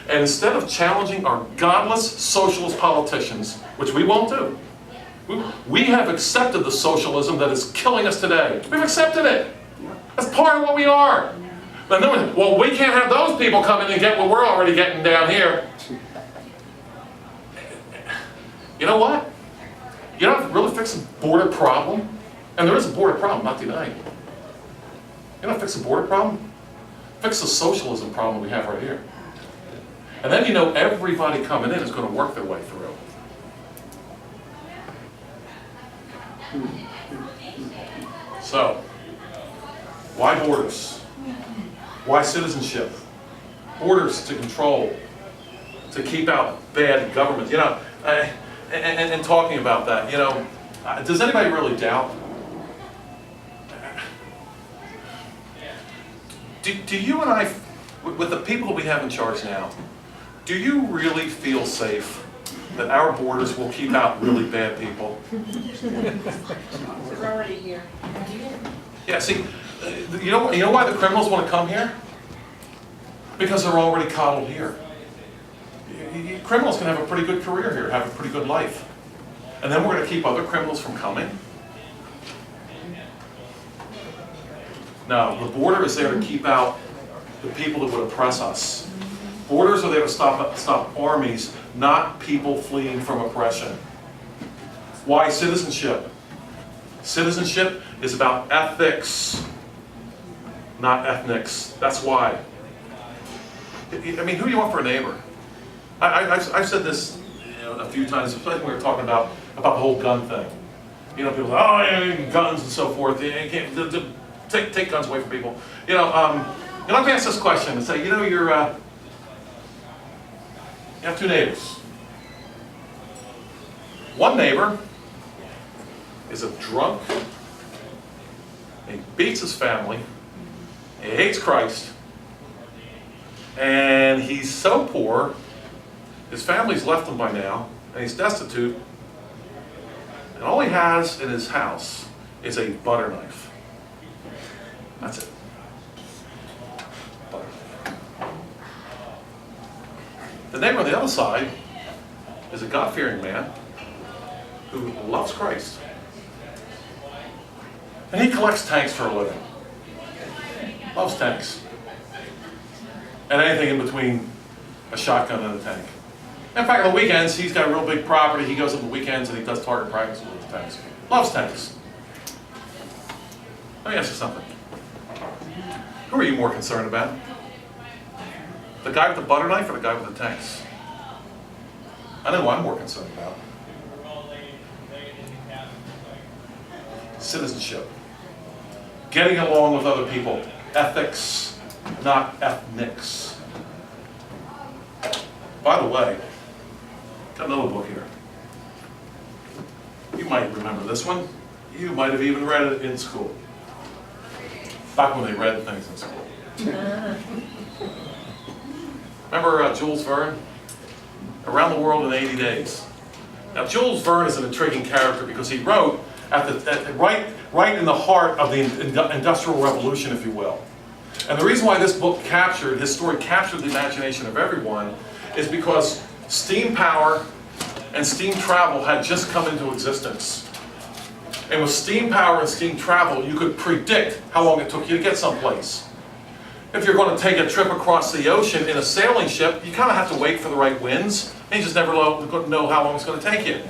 And instead of challenging our godless socialist politicians, which we won't do, we have accepted the socialism that is killing us today. We've accepted it. That's part of what we are. And then, well, we can't have those people come in and get what we're already getting down here. You know what? You don't have to really fix a border problem. And there is a border problem, not denying it. You don't fix a border problem. Fix the socialism problem we have right here. And then everybody coming in is going to work their way through. So, why borders? Why citizenship? Borders to control, to keep out bad government. And talking about that, does anybody really doubt? Do you and I, with the people we have in charge now, do you really feel safe that our borders will keep out really bad people? We're already here. Yeah, see, you know why the criminals want to come here? Because they're already coddled here. Criminals can have a pretty good career here, have a pretty good life. And then we're going to keep other criminals from coming? No, the border is there to keep out the people that would oppress us. Borders are there to stop armies, not people fleeing from oppression. Why citizenship? Citizenship is about ethics, not ethnics. That's why. I mean, who do you want for a neighbor? I've said this a few times, especially when we were talking about the whole gun thing. People say, oh, yeah, guns and so forth. You can't take guns away from people. Let me ask this question and say, you have two neighbors. One neighbor is a drunk, he beats his family, he hates Christ, and he's so poor, his family's left him by now, and he's destitute, and all he has in his house is a butter knife. That's it. Butter knife. The neighbor on the other side is a God-fearing man who loves Christ. And he collects tanks for a living. Loves tanks. And anything in between a shotgun and a tank. In fact, on the weekends, he's got a real big property. He goes on the weekends and he does target practice with the tanks. Loves tanks. Let me ask you something. Who are you more concerned about? The guy with the butter knife or the guy with the tanks? I know who I'm more concerned about. Citizenship. Getting along with other people. Ethics, not ethnics. By the way, got another book here. You might remember this one. You might have even read it in school. Back when they read things in school. Remember Jules Verne? Around the World in 80 Days. Now Jules Verne is an intriguing character because he wrote right in the heart of the Industrial Revolution, if you will. And the reason why this book captured, his story captured the imagination of everyone, is because steam power and steam travel had just come into existence. And with steam power and steam travel, you could predict how long it took you to get someplace. If you're going to take a trip across the ocean in a sailing ship, you kind of have to wait for the right winds, and you just never know how long it's going to take you.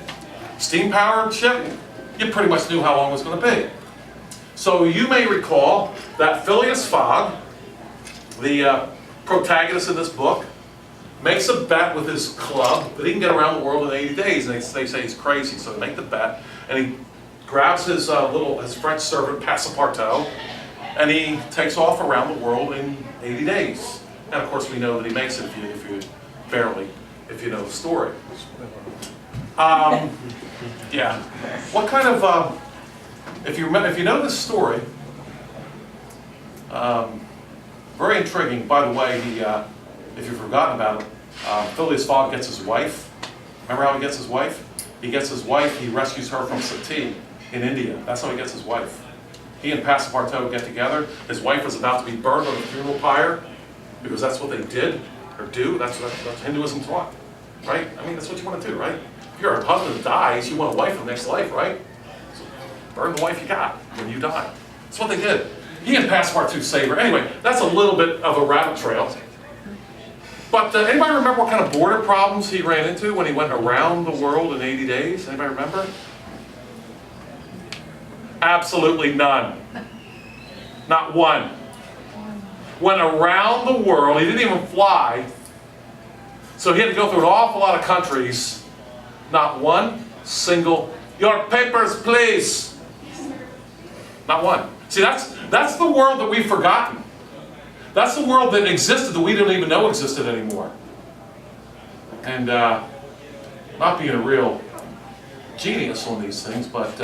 Steam-powered ship, you pretty much knew how long it was going to be. So you may recall that Phileas Fogg, the protagonist of this book, makes a bet with his club that he can get around the world in 80 days, and they say he's crazy, so they make the bet, and he grabs his French servant Passepartout, and he takes off around the world in 80 days. And of course we know that he makes it if you know the story. Yeah. What kind of, if you know this story, very intriguing. By the way, if you've forgotten about it, Phileas Fogg gets his wife. Remember how he gets his wife? He gets his wife, he rescues her from Sati in India. That's how he gets his wife. He and Passepartout get together. His wife is about to be burned on a funeral pyre, because that's what they did, or do. That's what Hinduism taught, right? I mean, that's what you want to do, right? If your husband dies, you want a wife for the next life, right? So burn the wife you got when you die. That's what they did. He and Passepartout saved her. Anyway, that's a little bit of a rabbit trail. But anybody remember what kind of border problems he ran into when he went around the world in 80 days? Anybody remember? Absolutely none. Not one. Went around the world. He didn't even fly. So he had to go through an awful lot of countries. Not one single, your papers, please. Not one. See, that's the world that we've forgotten. That's the world that existed that we don't even know existed anymore. And not being a real genius on these things, but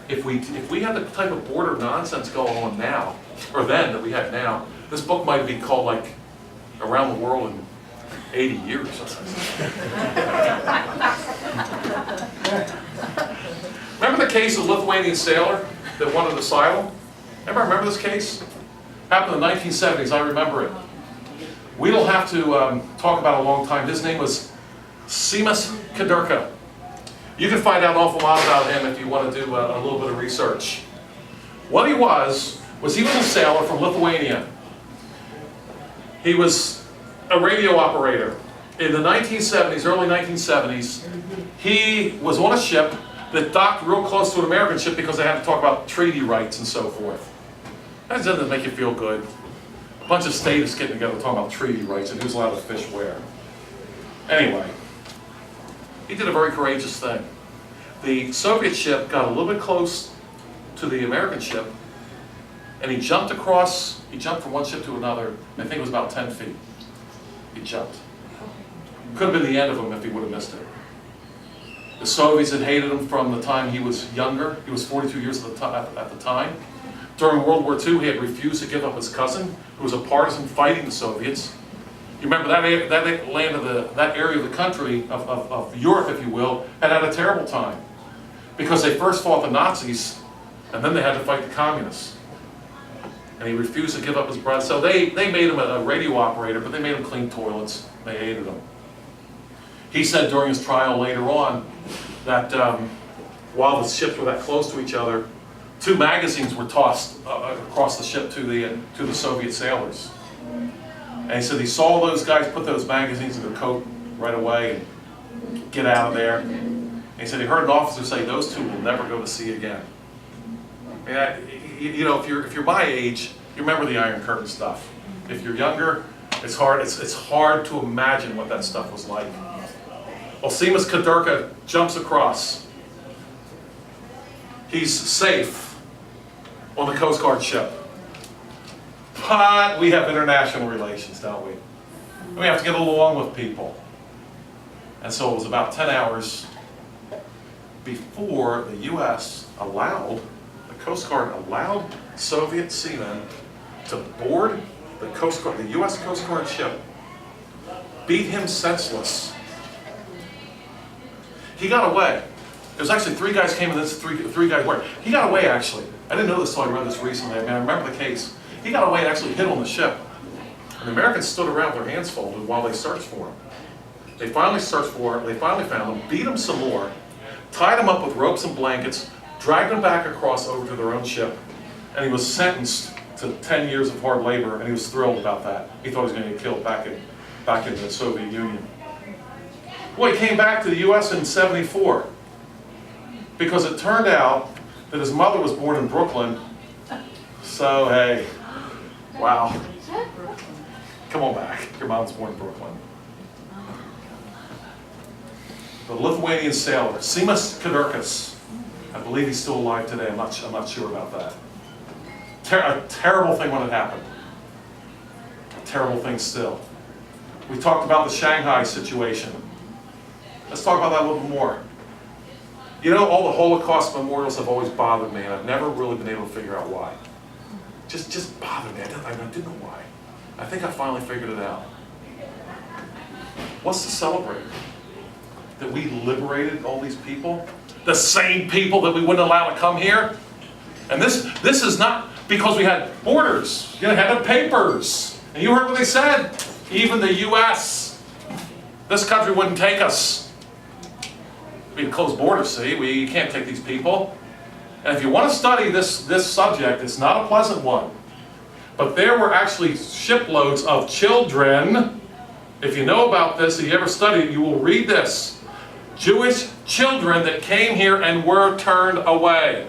if we had the type of border nonsense going on now, or then that we have now, this book might be called like Around the World in 80 years or something. Remember the case of the Lithuanian sailor that wanted asylum? Remember this case? Happened in the 1970s, I remember it. We don't have to talk about it a long time. His name was Simas Kadurka. You can find out an awful lot about him if you want to do a little bit of research. What he was he was a sailor from Lithuania. He was a radio operator. In the 1970s, early 1970s, he was on a ship that docked real close to an American ship because they had to talk about treaty rights and so forth. That doesn't make you feel good. A bunch of statists getting together talking about treaty rights and who's allowed to fish where. Anyway, he did a very courageous thing. The Soviet ship got a little bit close to the American ship, and he jumped from one ship to another, I think it was about 10 feet. He jumped. Could have been the end of him if he would have missed it. The Soviets had hated him from the time he was younger. He was 42 years at the time. During World War II, he had refused to give up his cousin, who was a partisan fighting the Soviets. You remember that area of the country, of Europe, if you will, had a terrible time. Because they first fought the Nazis, and then they had to fight the communists. And he refused to give up his brother. So they made him a radio operator, but they made him clean toilets. They hated him. He said during his trial later on that while the ships were that close to each other, 2 magazines were tossed across the ship to the Soviet sailors. And he said he saw those guys put those magazines in their coat right away and get out of there. And he said he heard an officer say, "Those 2 will never go to sea again." And you know, if you're my age, you remember the Iron Curtain stuff. If you're younger, it's hard to imagine what that stuff was like. Well, Simas Kadurka jumps across. He's safe on the Coast Guard ship. But we have international relations, don't we? We have to get along with people. And so it was about 10 hours before the U.S. allowed, the Coast Guard allowed Soviet seamen to board the Coast Guard, the U.S. Coast Guard ship, beat him senseless. He got away. There was actually 3 guys came in, this three guys were. He got away actually. I didn't know this until I read this recently. I mean, I remember the case. He He got away and actually hid on the ship. And the Americans stood around with their hands folded while they searched for him. They finally searched for him, they finally found him, beat him some more, tied him up with ropes and blankets, dragged him back across over to their own ship, and he was sentenced to 10 years of hard labor, and he was thrilled about that. He thought he was going to get killed back in the Soviet Union. Well, he came back to the US in '74 because it turned out that his mother was born in Brooklyn. So, hey, wow. Come on back. Your mom's born in Brooklyn. The Lithuanian sailor, Simas Kadurkis. I believe he's still alive today. I'm not sure about that. A terrible thing when it happened. A terrible thing still. We talked about the Shanghai situation. Let's talk about that a little bit more. You know, all the Holocaust memorials have always bothered me, and I've never really been able to figure out why. Just bothered me. I didn't know why. I think I finally figured it out. What's to celebrate? That we liberated all these people? The same people that we wouldn't allow to come here? And this is not because we had borders. You know, had the papers. And you heard what they said. Even the US. This country wouldn't take us. We had closed borders, see? We can't take these people. And if you want to study this subject, it's not a pleasant one. But there were actually shiploads of children. If you know about this, if you ever studied it, you will read this. Jewish children that came here and were turned away.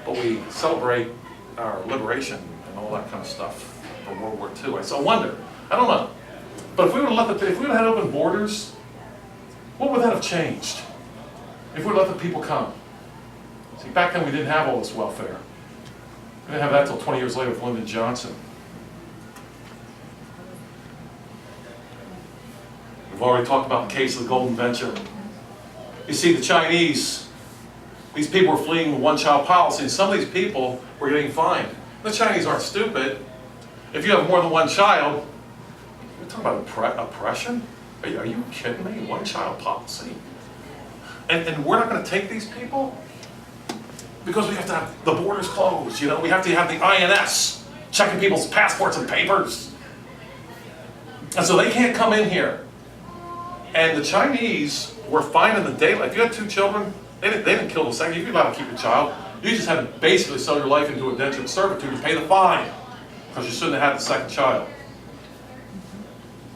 But we celebrate our liberation and all that kind of stuff from World War II. So I wonder, I don't know. But if we would have had open borders, what would that have changed? If we would have let the people come. See, back then we didn't have all this welfare. We didn't have that until 20 years later with Lyndon Johnson. We've already talked about the case of the Golden Venture. You see, the Chinese, these people were fleeing the one-child policy, and some of these people were getting fined. The Chinese aren't stupid. If you have more than one child, you're talking about oppression? Are you kidding me? One-child policy? And we're not going to take these people? Because we have to have the borders closed, you know? We have to have the INS checking people's passports and papers. And so they can't come in here. And the Chinese were finding the daylight. If you had 2 children, they didn't kill the second. You'd be allowed to keep your child. You just had to basically sell your life into indentured servitude to pay the fine. Because you shouldn't have had the second child.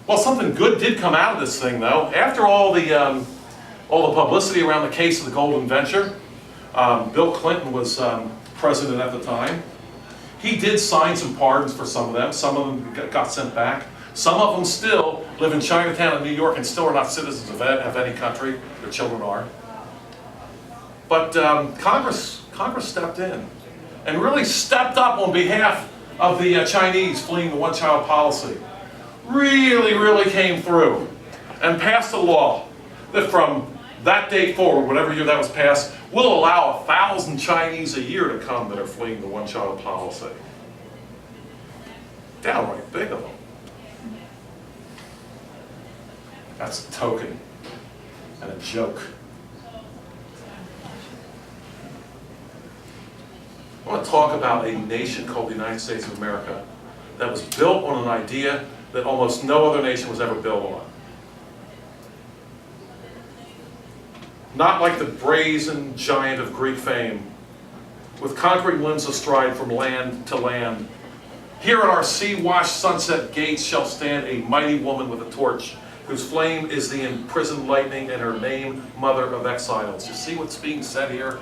Well, something good did come out of this thing, though. After all the publicity around the case of the Golden Venture, Bill Clinton was president at the time. He did sign some pardons for some of them. Some of them got sent back. Some of them still live in Chinatown in New York and still are not citizens of any country. Their children are. But Congress stepped in and really stepped up on behalf of the Chinese fleeing the one-child policy. Really came through and passed a law that from that date forward, whatever year that was passed, will allow 1,000 Chinese a year to come that are fleeing the one-child policy. Downright big of them. That's a token and a joke. I want to talk about a nation called the United States of America that was built on an idea that almost no other nation was ever built on. Not like the brazen giant of Greek fame, with conquering limbs astride from land to land. Here at our sea-washed sunset gates shall stand a mighty woman with a torch, whose flame is the imprisoned lightning and her name mother of exiles. You see what's being said here?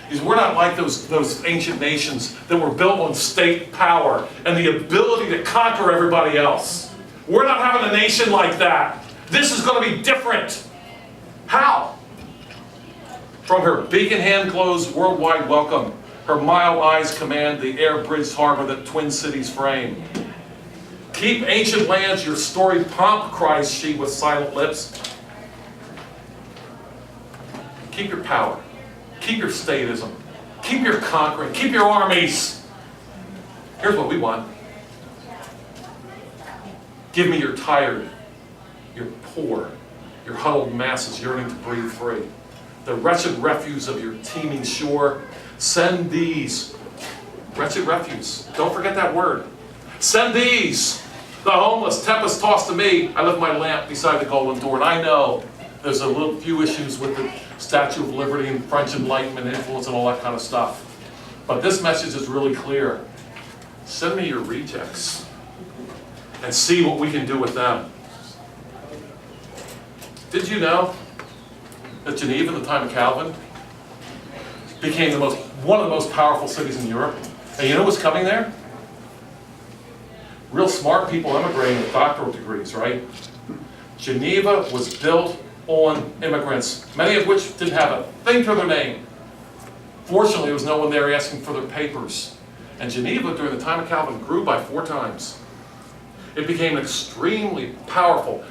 Because we're not like those ancient nations that were built on state power and the ability to conquer everybody else. We're not having a nation like that. This is going to be different. How? From her beacon hand glows worldwide welcome. Her mild eyes command the air-bridged harbor that twin cities frame. Keep ancient lands your storied pomp, cries she with silent lips. Keep your power. Keep your statism. Keep your conquering. Keep your armies. Here's what we want. Give me your tired, your poor, your huddled masses yearning to breathe free. the wretched refuse of your teeming shore. Send these, wretched refuse, don't forget that word. Send these, the homeless, tempest tossed to me. I left my lamp beside the golden door, and I know there's a little few issues with the Statue of Liberty and French Enlightenment influence and all that kind of stuff. But this message is really clear. Send me your rejects and see what we can do with them. Did you know that Geneva, in the time of Calvin, became one of the most powerful cities in Europe? And you know what's coming there? Real smart people emigrating with doctoral degrees, right? Geneva was built on immigrants, many of which didn't have a thing to their name. Fortunately, there was no one there asking for their papers. And Geneva, during the time of Calvin, grew by 4 times. It became an extremely powerful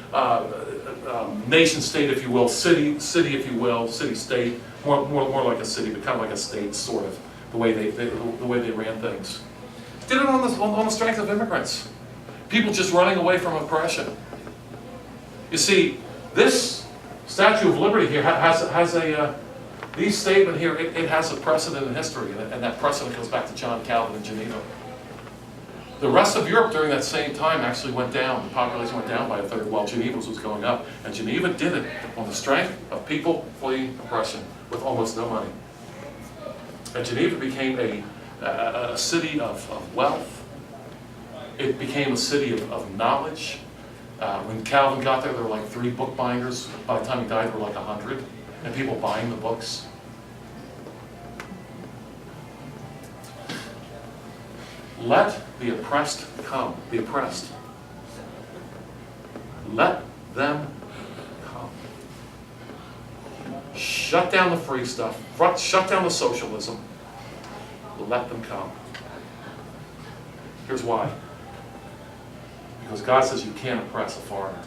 nation-state, if you will, city, if you will, city-state, more like a city, but kind of like a state, sort of, the way they ran things. Did it on the strength of immigrants. People just running away from oppression. You see, this Statue of Liberty here has a, these statement here, it has a precedent in history, and that precedent goes back to John Calvin in Geneva. The rest of Europe during that same time actually went down. The population went down by a third while Geneva's was going up. And Geneva did it on the strength of people fleeing oppression with almost no money. And Geneva became a city of wealth. It became a city of knowledge. When Calvin got there were like 3 bookbinders. By the time he died, there were like 100. And people buying the books. Let the oppressed come. The oppressed. Let them come. Shut down the free stuff. Shut down the socialism. Let them come. Here's why. Because God says you can't oppress a foreigner.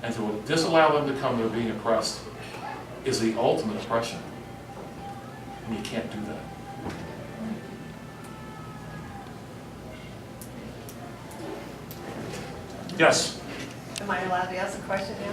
And to disallow them to come, they're being oppressed, is the ultimate oppression. And you can't do that. Yes? Am I allowed to ask a question now?